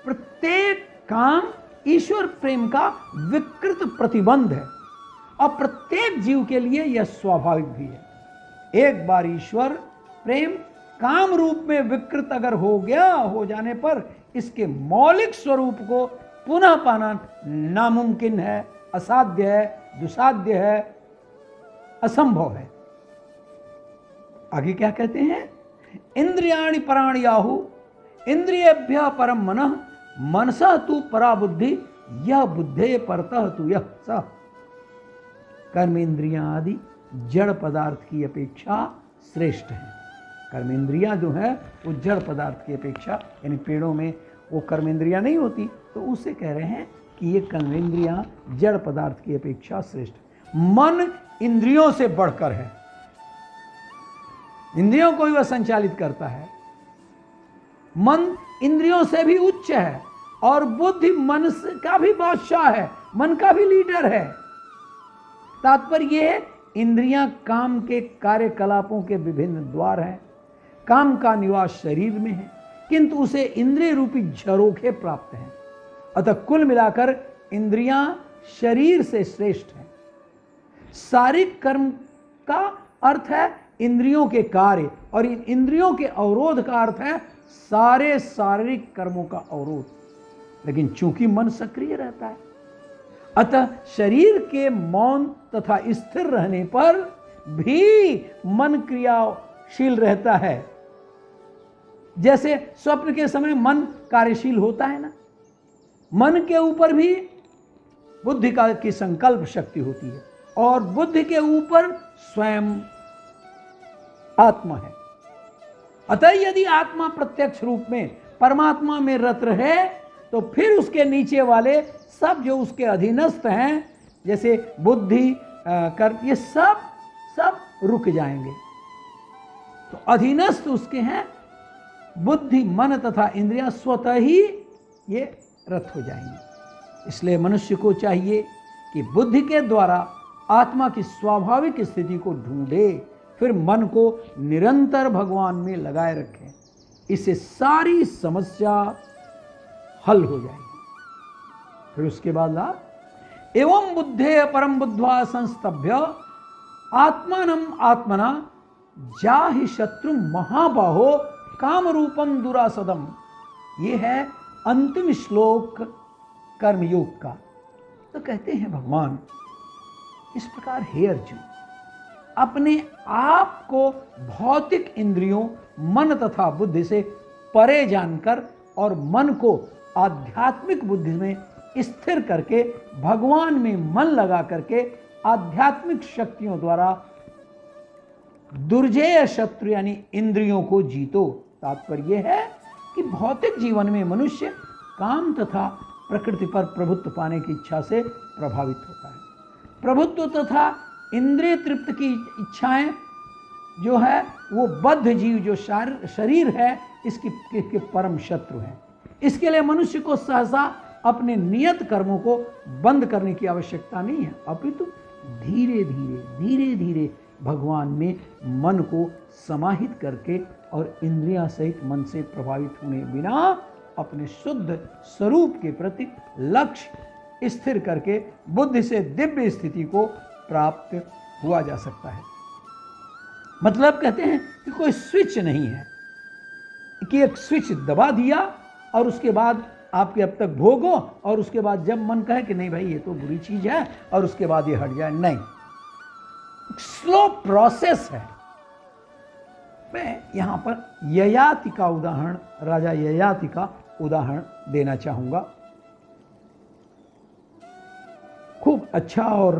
प्रत्येक काम ईश्वर प्रेम का विकृत प्रतिबंध है। और प्रत्येक जीव के लिए यह स्वाभाविक भी है। एक बार ईश्वर प्रेम काम रूप में विकृत अगर हो जाने पर इसके मौलिक स्वरूप को पुनः पाना नामुमकिन है, असाध्य है, दुसाध्य है, असंभव है। आगे क्या कहते हैं? इंद्रियाणि पराणि याहु इंद्रियेभ्यः परम मनः मनसः तु परा बुद्धि यह बुद्धे परतः तु यह स। कर्मेंद्रियां आदि जड़ पदार्थ की अपेक्षा श्रेष्ठ हैं। कर्मेंद्रियां जो है वो जड़ पदार्थ की अपेक्षा, यानी पेड़ों में वो कर्मेंद्रियां नहीं होती, तो उससे कह रहे हैं कि ये कर्मेंद्रियां जड़ पदार्थ की अपेक्षा श्रेष्ठ। मन इंद्रियों से बढ़कर है, इंद्रियों को ही वह संचालित करता है। मन इंद्रियों से भी उच्च है और बुद्धि मन का भी बादशाह है, मन का भी लीडर है। तात्पर्य यह है, इंद्रियां काम के कार्यकलापों के विभिन्न द्वार हैं। काम का निवास शरीर में है, किंतु उसे इंद्रिय रूपी झरोखे प्राप्त हैं। अतः कुल मिलाकर इंद्रियां शरीर से श्रेष्ठ हैं। शारीरिक कर्म का अर्थ है इंद्रियों के कार्य, और इन इंद्रियों के अवरोध का अर्थ है सारे शारीरिक कर्मों का अवरोध। लेकिन चूंकि मन सक्रिय रहता है, अतः शरीर के मौन तथा स्थिर रहने पर भी मन क्रियाशील रहता है। जैसे स्वप्न के समय मन कार्यशील होता है ना, मन के ऊपर भी बुद्धि की संकल्प शक्ति होती है, और बुद्धि के ऊपर स्वयं आत्मा है। अतः यदि आत्मा प्रत्यक्ष रूप में परमात्मा में रत रहे तो फिर उसके नीचे वाले सब जो उसके अधीनस्थ हैं, जैसे बुद्धि कर्म, ये सब रुक जाएंगे। तो अधीनस्थ उसके हैं, बुद्धि मन तथा इंद्रियां स्वतः ही ये रत हो जाएंगी। इसलिए मनुष्य को चाहिए कि बुद्धि के द्वारा आत्मा की स्वाभाविक स्थिति को ढूंढे, फिर मन को निरंतर भगवान में लगाए रखें। इससे सारी समस्या हल हो जाएगी। फिर उसके बाद एवं बुद्धे परम बुद्ध्वा संस्तभ्य आत्मानम आत्मना जाहि शत्रु महाबाहो काम रूपम दुरासदम। ये है अंतिम श्लोक कर्मयोग का। तो कहते हैं भगवान, इस प्रकार हे अर्जुन, अपने आप को भौतिक इंद्रियों मन तथा बुद्धि से परे जानकर और मन को आध्यात्मिक बुद्धि में स्थिर करके भगवान में मन लगा करके आध्यात्मिक शक्तियों द्वारा दुर्जेय शत्रु यानी इंद्रियों को जीतो। तात्पर्य यह है कि भौतिक जीवन में मनुष्य काम तथा प्रकृति पर प्रभुत्व पाने की इच्छा से प्रभावित होता है। प्रभुत्व तथा इंद्रिय तृप्त की इच्छाएं जो है वो बद्ध जीव जो शरीर है इसकी परम शत्रु है। इसके लिए मनुष्य को सहसा अपने नियत कर्मों को बंद करने की आवश्यकता नहीं है, अपितु धीरे धीरे भगवान में मन को समाहित करके और इंद्रियां सहित मन से प्रभावित होने बिना अपने शुद्ध स्वरूप के प्रति लक्ष्य स्थिर करके बुद्धि से दिव्य स्थिति को प्राप्त हुआ जा सकता है। मतलब कहते हैं कि कोई स्विच नहीं है कि एक स्विच दबा दिया और उसके बाद आपके अब तक भोगो और उसके बाद जब मन कहे कि नहीं भाई ये तो बुरी चीज है और उसके बाद ये हट जाए, नहीं, स्लो प्रोसेस है। मैं यहां पर ययाति का उदाहरण, राजा ययाति का उदाहरण देना चाहूंगा। खूब अच्छा, और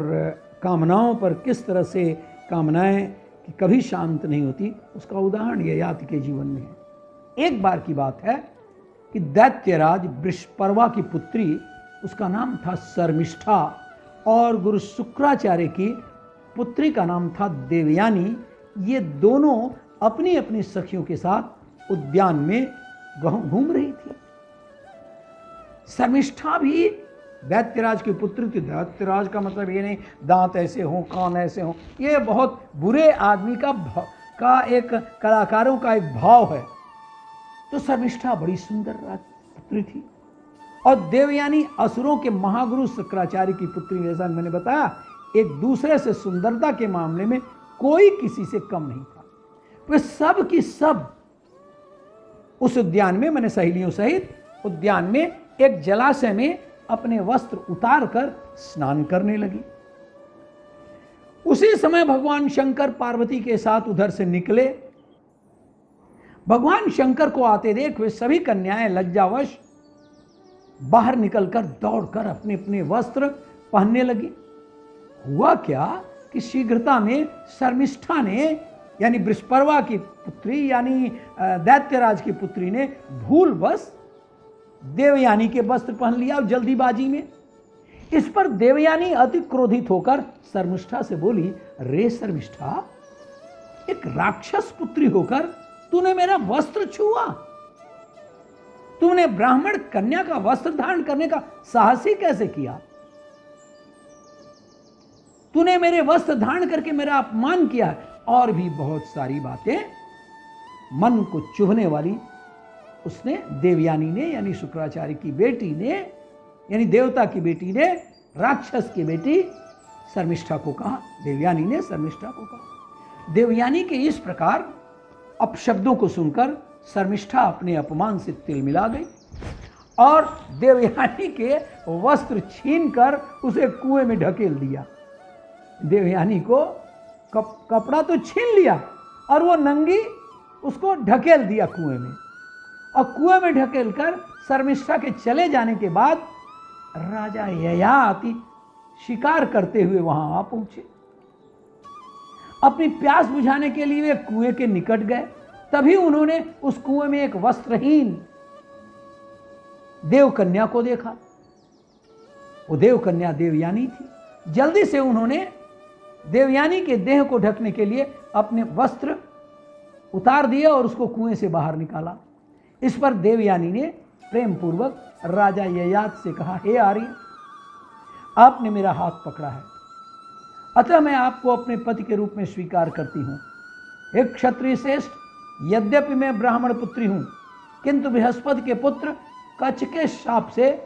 कामनाओं पर किस तरह से कामनाएं कि कभी शांत नहीं होती, उसका उदाहरण ययाति के जीवन में है। एक बार की बात है कि दैत्यराज वृषपर्वा की पुत्री, उसका नाम था शर्मिष्ठा, और गुरु शुक्राचार्य की पुत्री का नाम था देवयानी। ये दोनों अपनी अपनी सखियों के साथ उद्यान में घूम रही थी। शर्मिष्ठा भी दैत्यराज की पुत्री थी। दैत्यराज का मतलब ये नहीं दांत ऐसे हों, कान ऐसे हों, ये बहुत बुरे आदमी का एक कलाकारों का एक भाव है। तो शर्मिष्ठा बड़ी सुंदर पुत्री थी, और देवयानी असुरों के महागुरु शुक्राचार्य की पुत्री। जैसा मैंने बताया, एक दूसरे से सुंदरता के मामले में कोई किसी से कम नहीं था। वे सब की सब उस उद्यान में, मैंने सहेलियों सहित उद्यान में एक जलाशय में अपने वस्त्र उतार कर स्नान करने लगी। उसी समय भगवान शंकर पार्वती के साथ उधर से निकले। भगवान शंकर को आते देख वे सभी कन्याएं लज्जावश बाहर निकलकर दौड़कर अपने अपने वस्त्र पहनने लगी। हुआ क्या कि शीघ्रता में शर्मिष्ठा ने, यानी वृषपर्वा की पुत्री, यानी दैत्यराज की पुत्री ने भूलवश देवयानी के वस्त्र पहन लिया जल्दीबाजी में। इस पर देवयानी अति क्रोधित होकर शर्मिष्ठा से बोली, रे शर्मिष्ठा, एक राक्षस पुत्री होकर तूने मेरा वस्त्र छुआ। तुमने ब्राह्मण कन्या का वस्त्र धारण करने का साहस ही कैसे किया? तूने मेरे वस्त्र धारण करके मेरा अपमान किया। और भी बहुत सारी बातें मन को चुभने वाली उसने देवयानी ने, यानी शुक्राचार्य की बेटी ने, यानी देवता की बेटी ने राक्षस की बेटी शर्मिष्ठा को कहा। देवयानी ने शर्मिष्ठा को कहा। देवयानी के इस प्रकार अपशब्दों को सुनकर शर्मिष्ठा अपने अपमान से तिलमिला गई और देवयानी के वस्त्र छीनकर उसे कुएं में ढकेल दिया। देवयानी को कपड़ा तो छीन लिया और वो नंगी उसको ढकेल दिया कुएं में। और कुएं में ढकेलकर शर्मिष्ठा के चले जाने के बाद राजा ययाति शिकार करते हुए वहां आ पहुंचे। अपनी प्यास बुझाने के लिए वे कुएं के निकट गए। तभी उन्होंने उस कुएं में एक वस्त्रहीन देवकन्या को देखा। वो देवकन्या देवयानी थी। जल्दी से उन्होंने देवयानी के देह को ढकने के लिए अपने वस्त्र उतार दिए और उसको कुएं से बाहर निकाला। इस पर देवयानी ने प्रेम पूर्वक राजा ययाति से कहा, हे आर्य, आपने मेरा हाथ पकड़ा है, अतः मैं आपको अपने पति के रूप में स्वीकार करती हूं। एक क्षत्रिय श्रेष्ठ, यद्यपि मैं ब्राह्मण पुत्री हूं, किंतु बृहस्पति के पुत्र कच्छ के शाप से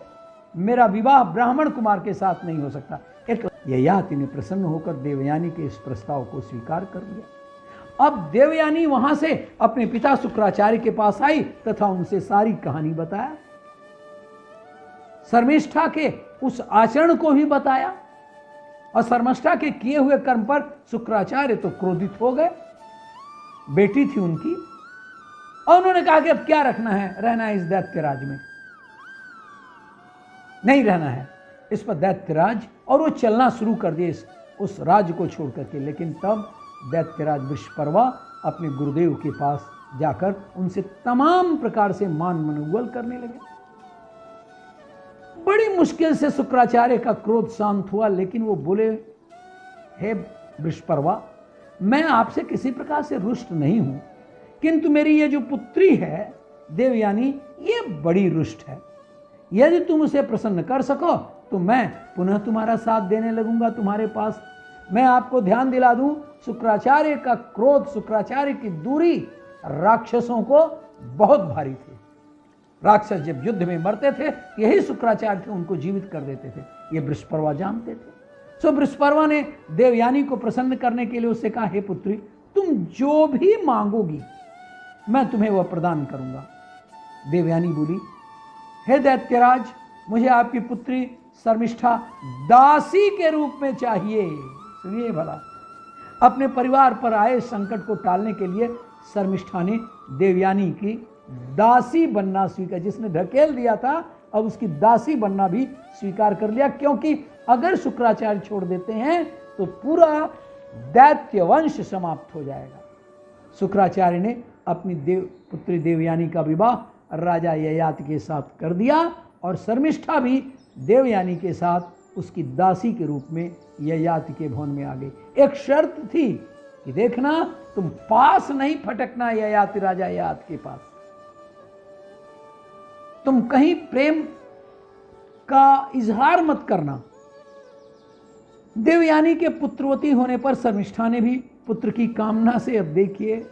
मेरा विवाह ब्राह्मण कुमार के साथ नहीं हो सकता। एक ययाति ने प्रसन्न होकर देवयानी के इस प्रस्ताव को स्वीकार कर लिया। अब देवयानी वहां से अपने पिता शुक्राचार्य के पास आई तथा उनसे सारी कहानी बताया। शर्मिष्ठा के उस आचरण को भी बताया और शर्मिष्ठा के किए हुए कर्म पर शुक्राचार्य तो क्रोधित हो गए। बेटी थी उनकी और उन्होंने कहा कि अब क्या रहना है इस दैत्यराज में, नहीं रहना है। इस पर दैत्यराज और वो चलना शुरू कर दिए उस राज्य को छोड़ करके। लेकिन तब दैत्यराज वृषपर्वा अपने गुरुदेव के पास जाकर उनसे तमाम प्रकार से मान मनोबल करने लगे। बड़ी मुश्किल से शुक्राचार्य का क्रोध शांत हुआ, लेकिन वो बोले, हे वृषपर्वा, मैं आपसे किसी प्रकार से रुष्ट नहीं हूं, किंतु मेरी ये जो पुत्री है देवयानी, ये बड़ी रुष्ट है। यदि तुम उसे प्रसन्न कर सको तो मैं पुनः तुम्हारा साथ देने लगूंगा तुम्हारे पास। मैं आपको ध्यान दिला दूं, शुक्राचार्य का क्रोध, शुक्राचार्य की दूरी राक्षसों को बहुत भारी थी। राक्षस जब युद्ध में मरते थे, यही शुक्राचार्य थे उनको जीवित कर देते थे। ये वृषपर्वा जानते थे। सो वृषपर्वा ने देवयानी को प्रसन्न करने के लिए उससे कहा, हे पुत्री, तुम जो भी मांगोगी मैं तुम्हें वह प्रदान करूंगा। देवयानी बोली, हे दैत्यराज, मुझे आपकी पुत्री शर्मिष्ठा दासी के रूप में चाहिए। सुनिए भला, अपने परिवार पर आए संकट को टालने के लिए शर्मिष्ठा ने देवयानी की दासी बनना स्वीकार, जिसने ढकेल दिया था अब उसकी दासी बनना भी स्वीकार कर लिया, क्योंकि अगर शुक्राचार्य छोड़ देते हैं तो पूरा दैत्य वंश समाप्त हो जाएगा। शुक्राचार्य ने अपनी पुत्री देवयानी का विवाह राजा ययाति के साथ कर दिया और शर्मिष्ठा भी देवयानी के साथ उसकी दासी के रूप में ययाति के भवन में आ गई। एक शर्त थी कि देखना, तुम पास नहीं फटकना ययाति राजा ययाति के पास, तुम कहीं प्रेम का इजहार मत करना। देवयानी के पुत्रवती होने पर शर्मिष्ठा ने भी पुत्र की कामना से, अब देखिए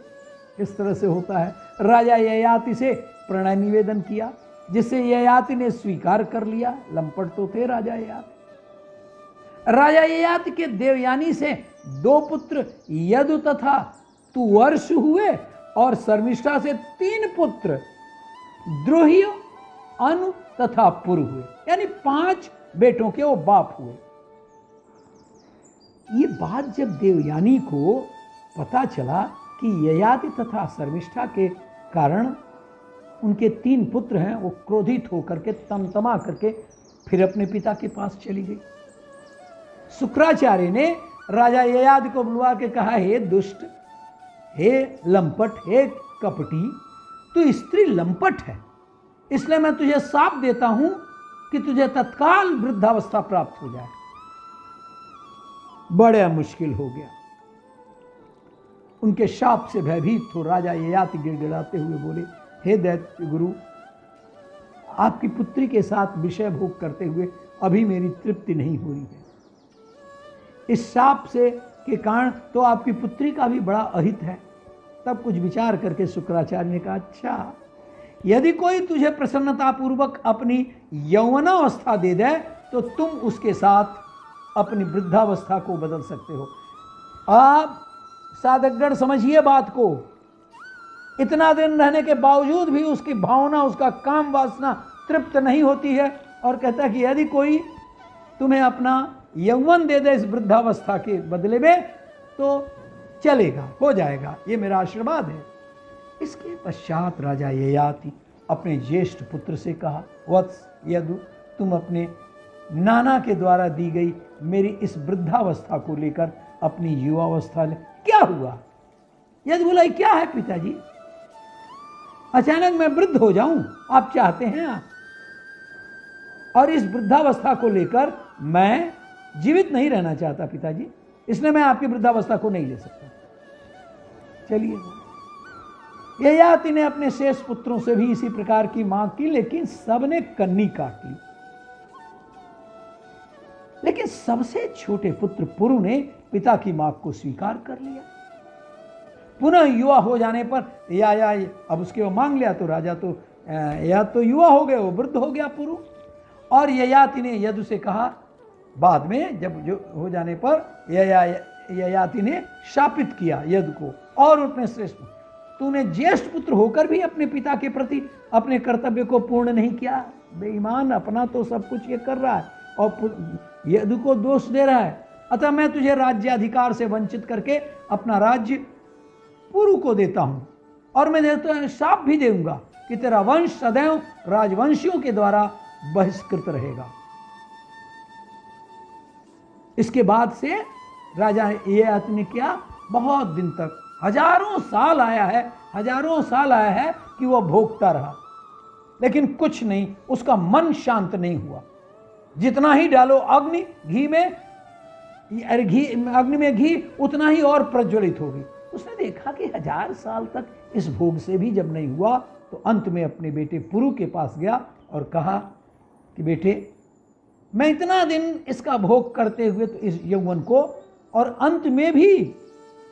इस तरह से होता है, राजा ययाति से प्रणय निवेदन किया, जिससे ययाति ने स्वीकार कर लिया। लंपट तो थे राजा ययाति। राजा ययाति के देवयानी से 2 पुत्र यदु तथा तुवर्ष हुए और शर्मिष्ठा से 3 पुत्र द्रोही, अनु तथा पुरु हुए, यानी 5 बेटों के वो बाप हुए। ये बात जब देवयानी को पता चला कि ययाति तथा शर्मिष्ठा के कारण उनके 3 पुत्र हैं, वो क्रोधित होकर के तमतमा करके फिर अपने पिता के पास चली गई। शुक्राचार्य ने राजा ययाति को बुलवा के कहा, हे दुष्ट, हे लंपट, हे कपटी, तू स्त्री लंपट है, इसलिए मैं तुझे शाप देता हूं कि तुझे तत्काल वृद्धावस्था प्राप्त हो जाए। बड़ा मुश्किल हो गया। उनके शाप से भयभीत हो राजा ययाति गिड़गिड़ाते हुए बोले, हे दैत्य गुरु, आपकी पुत्री के साथ विषय भोग करते हुए अभी मेरी तृप्ति नहीं हो रही है। इस शाप से के कारण तो आपकी पुत्री का भी बड़ा अहित है। तब कुछ विचार करके शुक्राचार्य ने कहा, अच्छा, यदि कोई तुझे प्रसन्नतापूर्वक अपनी यौवनावस्था दे दे तो तुम उसके साथ अपनी वृद्धावस्था को बदल सकते हो। आप साधकगण समझिए बात को। इतना दिन रहने के बावजूद भी उसकी भावना, उसका काम वासना तृप्त नहीं होती है, और कहता है कि यदि कोई तुम्हें अपना यौवन दे दे इस वृद्धावस्था के बदले में तो चलेगा, हो जाएगा, ये मेरा आशीर्वाद है। इसके पश्चात राजा ययाति अपने ज्येष्ठ पुत्र से कहा, वत्स यदु, तुम अपने नाना के द्वारा दी गई मेरी इस वृद्धावस्था को लेकर अपनी युवावस्था ले। क्या हुआ? यदु बोला, क्या है पिताजी, अचानक मैं वृद्ध हो जाऊं, आप चाहते हैं आप? और इस वृद्धावस्था को लेकर मैं जीवित नहीं रहना चाहता पिताजी, इसलिए मैं आपकी वृद्धावस्था को नहीं ले सकता। चलिए, ययाति ने अपने शेष पुत्रों से भी इसी प्रकार की मांग की, लेकिन सबने कन्नी काट ली। लेकिन सबसे छोटे पुत्र पुरु ने पिता की मांग को स्वीकार कर लिया। पुनः युवा हो जाने पर या अब उसके वो मांग लिया तो राजा तो या तो युवा हो गए, वो वृद्ध हो गया पुरु। और ययाति ने यदु से कहा, बाद में जब जो हो जाने पर ययाति ने शापित किया यदु को और अपने श्रेष्ठ, तूने ज्येष्ठ पुत्र होकर भी अपने पिता के प्रति अपने कर्तव्य को पूर्ण नहीं किया, बेईमान, अपना तो सब कुछ ये कर रहा है और यदु को दोष दे रहा है। अतः मैं तुझे राज्याधिकार से वंचित करके अपना राज्य पुरु को देता हूं, और मैं देता शाप भी दूंगा कि तेरा वंश सदैव राजवंशियों के द्वारा बहिष्कृत रहेगा। इसके बाद से राजा ययाति ने किया, बहुत दिन तक, हजारों साल आया है कि वह भोगता रहा, लेकिन कुछ नहीं, उसका मन शांत नहीं हुआ। जितना ही डालो अग्नि में घी उतना ही और प्रज्वलित होगी। उसने देखा कि 1000 साल तक इस भोग से भी जब नहीं हुआ, तो अंत में अपने बेटे पुरु के पास गया और कहा कि बेटे, मैं इतना दिन इसका भोग करते हुए तो इस यौवन को, और अंत में भी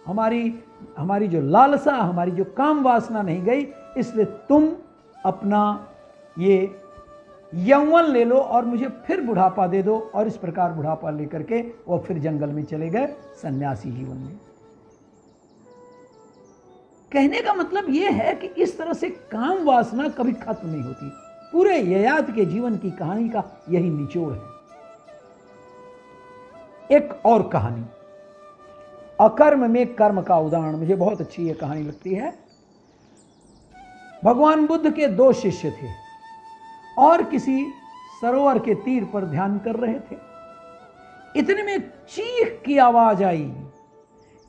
हमारी जो लालसा, हमारी जो काम वासना नहीं गई, इसलिए तुम अपना ये यौवन ले लो और मुझे फिर बुढ़ापा दे दो। और इस प्रकार बुढ़ापा लेकर के वो फिर जंगल में चले गए सन्यासी जीवन में। कहने का मतलब यह है कि इस तरह से काम वासना कभी खत्म नहीं होती। पूरे ययाति के जीवन की कहानी का यही निचोड़ है। एक और कहानी, अकर्म में कर्म का उदाहरण, मुझे बहुत अच्छी यह कहानी लगती है। भगवान बुद्ध के 2 शिष्य थे और किसी सरोवर के तीर पर ध्यान कर रहे थे। इतने में चीख की आवाज आई।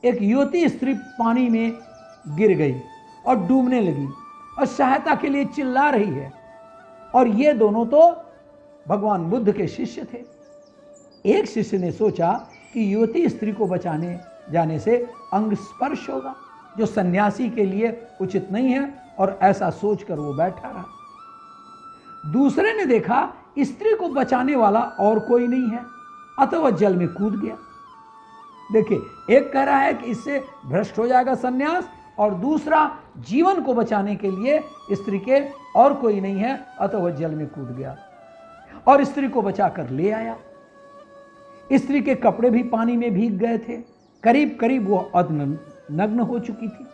एक युवती स्त्री पानी में गिर गई और डूबने लगी और सहायता के लिए चिल्ला रही है। और ये दोनों तो भगवान बुद्ध के शिष्य थे। एक शिष्य ने सोचा कि युवती स्त्री को बचाने जाने से अंग स्पर्श होगा, जो सन्यासी के लिए उचित नहीं है, और ऐसा सोचकर वो बैठा रहा। दूसरे ने देखा स्त्री को बचाने वाला और कोई नहीं है, अतः वह जल में कूद गया। देखिए, एक कह रहा है कि इससे भ्रष्ट हो जाएगा सन्यास, और दूसरा जीवन को बचाने के लिए स्त्री के और कोई नहीं है, अतः वह जल में कूद गया और स्त्री को बचाकर ले आया। स्त्री के कपड़े भी पानी में भीग गए थे, करीब करीब वो नग्न हो चुकी थी।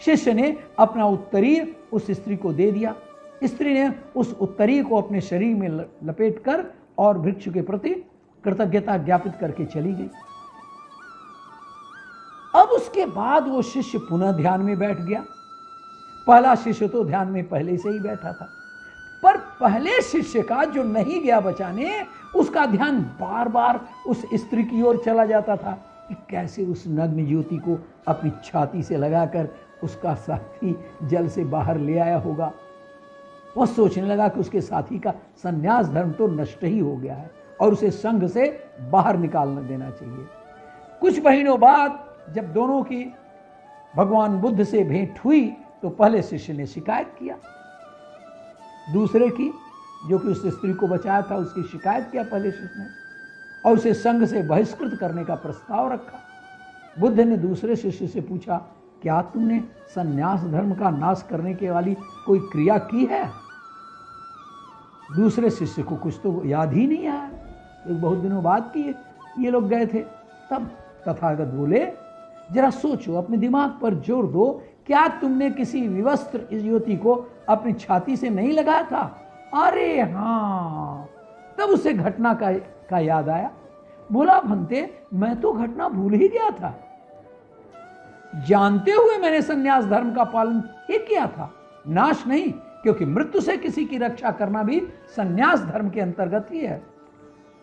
शिष्य ने अपना उत्तरीय उस स्त्री को दे दिया। स्त्री ने उस उत्तरीय को अपने शरीर में लपेटकर और भिक्षु के प्रति कृतज्ञता ज्ञापित करके चली गई। अब उसके बाद वो शिष्य पुनः ध्यान में बैठ गया। पहला शिष्य तो ध्यान में पहले से ही बैठा था, पर पहले शिष्य का जो नहीं गया बचाने, उसका ध्यान बार बार उस स्त्री की ओर चला जाता था कि कैसे उस नग्न ज्योति को अपनी छाती से लगाकर उसका साथी जल से बाहर ले आया होगा। वह सोचने लगा कि उसके साथी का संन्यास धर्म तो नष्ट ही हो गया है और उसे संघ से बाहर निकाल देना चाहिए। कुछ महीनों बाद जब दोनों की भगवान बुद्ध से भेंट हुई तो पहले शिष्य ने शिकायत किया, दूसरे की, जो कि उस स्त्री को बचाया था, उसकी शिकायत किया पहले शिष्य ने और उसे संघ से बहिष्कृत करने का प्रस्ताव रखा। बुद्ध ने दूसरे शिष्य से पूछा, क्या तुमने संन्यास धर्म का नाश करने के वाली कोई क्रिया की है? दूसरे शिष्य को कुछ तो याद ही नहीं आया, बहुत दिनों बाद की ये लोग गए थे। तब तथागत बोले, जरा सोचो, अपने दिमाग पर जोर दो, क्या तुमने किसी विवस्त्र युवती को अपनी छाती से नहीं लगाया था? अरे हाँ। तब उसे घटना का याद आया। बोला, भंते, मैं तो घटना भूल ही गया था। जानते हुए मैंने संन्यास धर्म का पालन ही किया था, नाश नहीं, क्योंकि मृत्यु से किसी की रक्षा करना भी संन्यास धर्म के अंतर्गत ही है।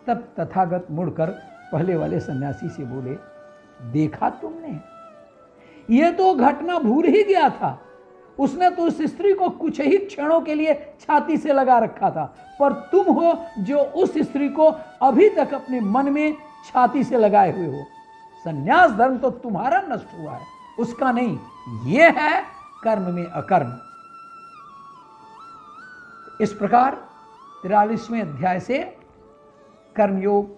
तब तथागत मुड़कर पहले वाले सन्यासी से बोले, देखा तुमने, यह तो घटना भूल ही गया था। उसने तो उस स्त्री को कुछ ही क्षणों के लिए छाती से लगा रखा था, पर तुम हो जो उस स्त्री को अभी तक अपने मन में छाती से लगाए हुए हो। संन्यास धर्म तो तुम्हारा नष्ट हुआ है, उसका नहीं। यह है कर्म में अकर्म। इस प्रकार 43वें अध्याय से कर्मयोग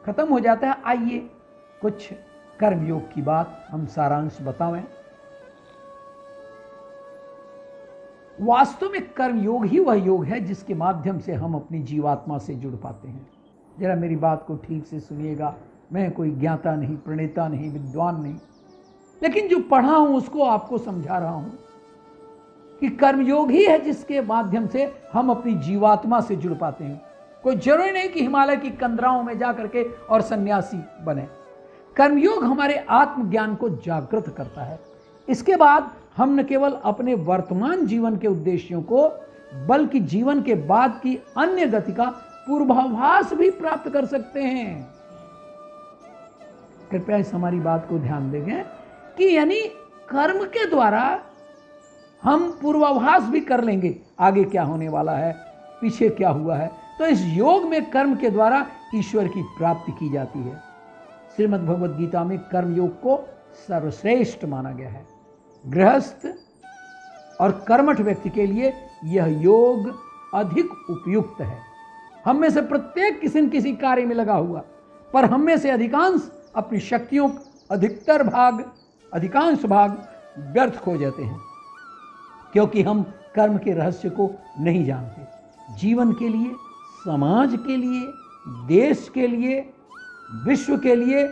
खत्म हो जाता है। आइए कुछ कर्मयोग की बात हम सारांश बताएं। वास्तव में कर्मयोग ही वह योग है जिसके माध्यम से हम अपनी जीवात्मा से जुड़ पाते हैं। जरा मेरी बात को ठीक से सुनिएगा। मैं कोई ज्ञाता नहीं, प्रणेता नहीं, विद्वान नहीं, लेकिन जो पढ़ा हूं उसको आपको समझा रहा हूं कि कर्मयोग ही है जिसके माध्यम से हम अपनी जीवात्मा से जुड़ पाते हैं। कोई जरूरी नहीं कि हिमालय की कंदराओं में जाकर के और सन्यासी बने। कर्मयोग हमारे आत्मज्ञान को जागृत करता है। इसके बाद हम न केवल अपने वर्तमान जीवन के उद्देश्यों को, बल्कि जीवन के बाद की अन्य गति का पूर्वाभास भी प्राप्त कर सकते हैं। कृपया इस हमारी बात को ध्यान देंगे कि यानी कर्म के द्वारा हम पूर्वाभास भी कर लेंगे, आगे क्या होने वाला है, पीछे क्या हुआ है। तो इस योग में कर्म के द्वारा ईश्वर की प्राप्ति की जाती है। श्रीमद् भगवद गीता में कर्म योग को सर्वश्रेष्ठ माना गया है। गृहस्थ और कर्मठ व्यक्ति के लिए यह योग अधिक उपयुक्त है। हम में से प्रत्येक किसी न किसी कार्य में लगा हुआ, पर हम में से अधिकांश अपनी शक्तियों अधिकांश भाग व्यर्थ खो जाते हैं, क्योंकि हम कर्म के रहस्य को नहीं जानते। जीवन के लिए, समाज के लिए, देश के लिए, विश्व के लिए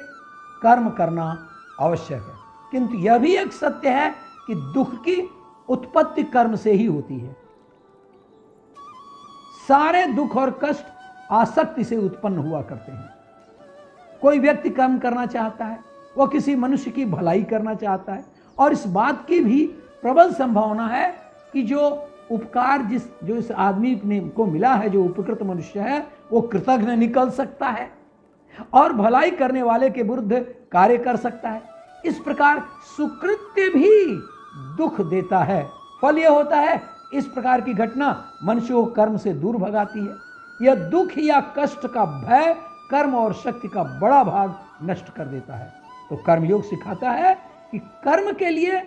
कर्म करना आवश्यक है। किंतु यह भी एक सत्य है कि दुख की उत्पत्ति कर्म से ही होती है। सारे दुख और कष्ट आसक्ति से उत्पन्न हुआ करते हैं। कोई व्यक्ति कर्म करना चाहता है, वह किसी मनुष्य की भलाई करना चाहता है, और इस बात की भी प्रबल संभावना है कि जो उपकार जो इस आदमी को मिला है, जो उपकृत मनुष्य है, वो कृतज्ञ निकल सकता है और भलाई करने वाले के विरुद्ध कार्य कर सकता है। इस प्रकार सुकृत्य भी दुख देता है। फल यह होता है, इस प्रकार की घटना मनुष्य को कर्म से दूर भगाती है। यह दुख या कष्ट का भय कर्म और शक्ति का बड़ा भाग नष्ट कर देता है। तो कर्मयोग सिखाता है कि कर्म के लिए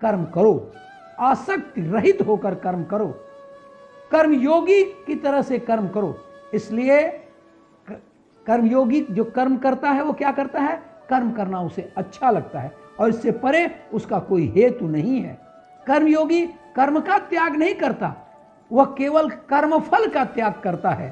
कर्म करो, आसक्ति रहित होकर कर्म करो, कर्मयोगी की तरह से कर्म करो। इसलिए कर्मयोगी जो कर्म करता है वो क्या करता है? कर्म करना उसे अच्छा लगता है और इससे परे उसका कोई हेतु नहीं है। कर्मयोगी कर्म का त्याग नहीं करता, वह केवल कर्मफल का त्याग करता है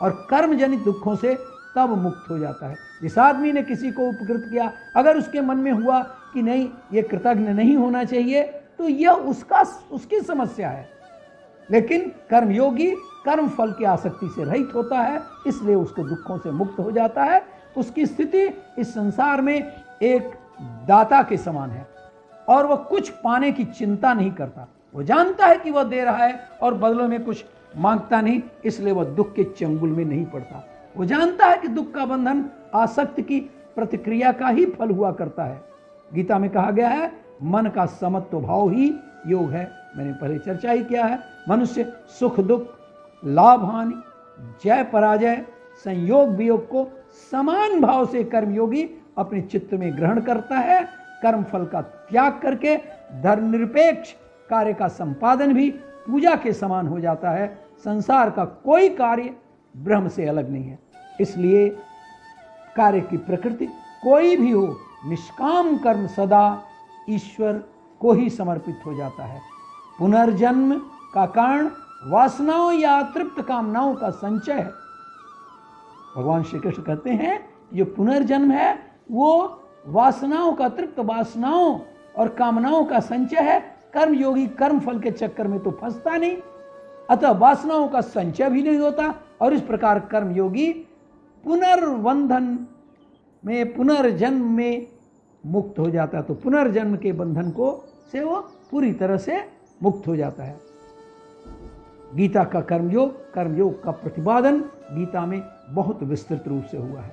और कर्म जनित दुखों से तब मुक्त हो जाता है। जिस आदमी ने किसी को उपकृत किया, अगर उसके मन में हुआ कि नहीं ये कृतज्ञ नहीं होना चाहिए, तो यह उसकी समस्या है। लेकिन कर्मयोगी कर्म फल की आसक्ति से रहित होता है, इसलिए उसको दुखों से मुक्त हो जाता है। उसकी स्थिति इस संसार में एक दाता के समान है और वह कुछ पाने की चिंता नहीं करता। वो जानता है कि वह दे रहा है और बदले में कुछ मांगता नहीं, इसलिए वह दुख के चंगुल में नहीं पड़ता। वो जानता है कि दुख का बंधन आसक्त की प्रतिक्रिया का ही फल हुआ करता है। गीता में कहा गया है मन का समत्व भाव ही योग है। मैंने पहले चर्चा ही किया है। मनुष्य सुख दुख, लाभ हानि, जय पराजय, संयोग वियोग को समान भाव से कर्मयोगी अपने चित्त में ग्रहण करता है। कर्म फल का त्याग करके धर्मनिरपेक्ष कार्य का संपादन भी पूजा के समान हो जाता है। संसार का कोई कार्य ब्रह्म से अलग नहीं है, इसलिए कार्य की प्रकृति कोई भी हो, निष्काम कर्म सदा ईश्वर को ही समर्पित हो जाता है। पुनर्जन्म का कारण वासनाओं या अतृप्त कामनाओं का संचय है। भगवान श्री कृष्ण कहते हैं जो पुनर्जन्म है वो वासनाओं का, अतृप्त वासनाओं और कामनाओं का संचय है। कर्मयोगी कर्म फल के चक्कर में तो फंसता नहीं, अतः वासनाओं का संचय भी नहीं होता और इस प्रकार कर्मयोगी पुनर्बंधन में, पुनर्जन्म में मुक्त हो जाता है। तो पुनर्जन्म के बंधन को से वो पूरी तरह से मुक्त हो जाता है। गीता का कर्मयोग का प्रतिपादन गीता में बहुत विस्तृत रूप से हुआ है।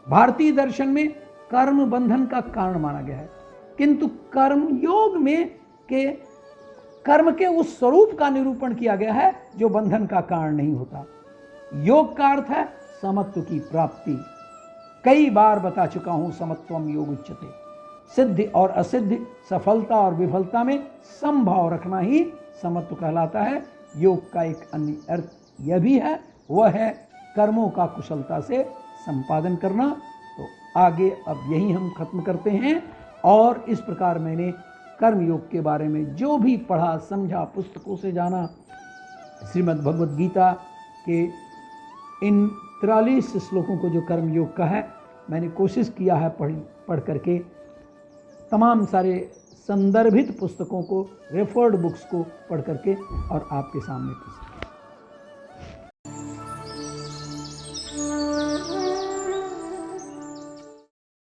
भारतीय दर्शन में कर्म बंधन का कारण माना गया है, किंतु कर्मयोग में कर्म के उस स्वरूप का निरूपण किया गया है जो बंधन का कारण नहीं होता। योग का अर्थ है समत्व की प्राप्ति। कई बार बता चुका हूं, समत्वम योग उच्यते। सिद्धि और असिद्धि, सफलता और विफलता में समभाव रखना ही समत्व कहलाता है। योग का एक अन्य अर्थ यह भी है, वह है कर्मों का कुशलता से संपादन करना। तो आगे अब यही हम खत्म करते हैं। और इस प्रकार मैंने कर्मयोग के बारे में जो भी पढ़ा, समझा, पुस्तकों से जाना, श्रीमद् भगवद गीता के इन 43 श्लोकों को जो कर्मयोग का है, मैंने कोशिश किया है पढ़ करके तमाम सारे संदर्भित पुस्तकों को, रेफर्ड बुक्स को पढ़ करके और आपके सामने प्रस्तुत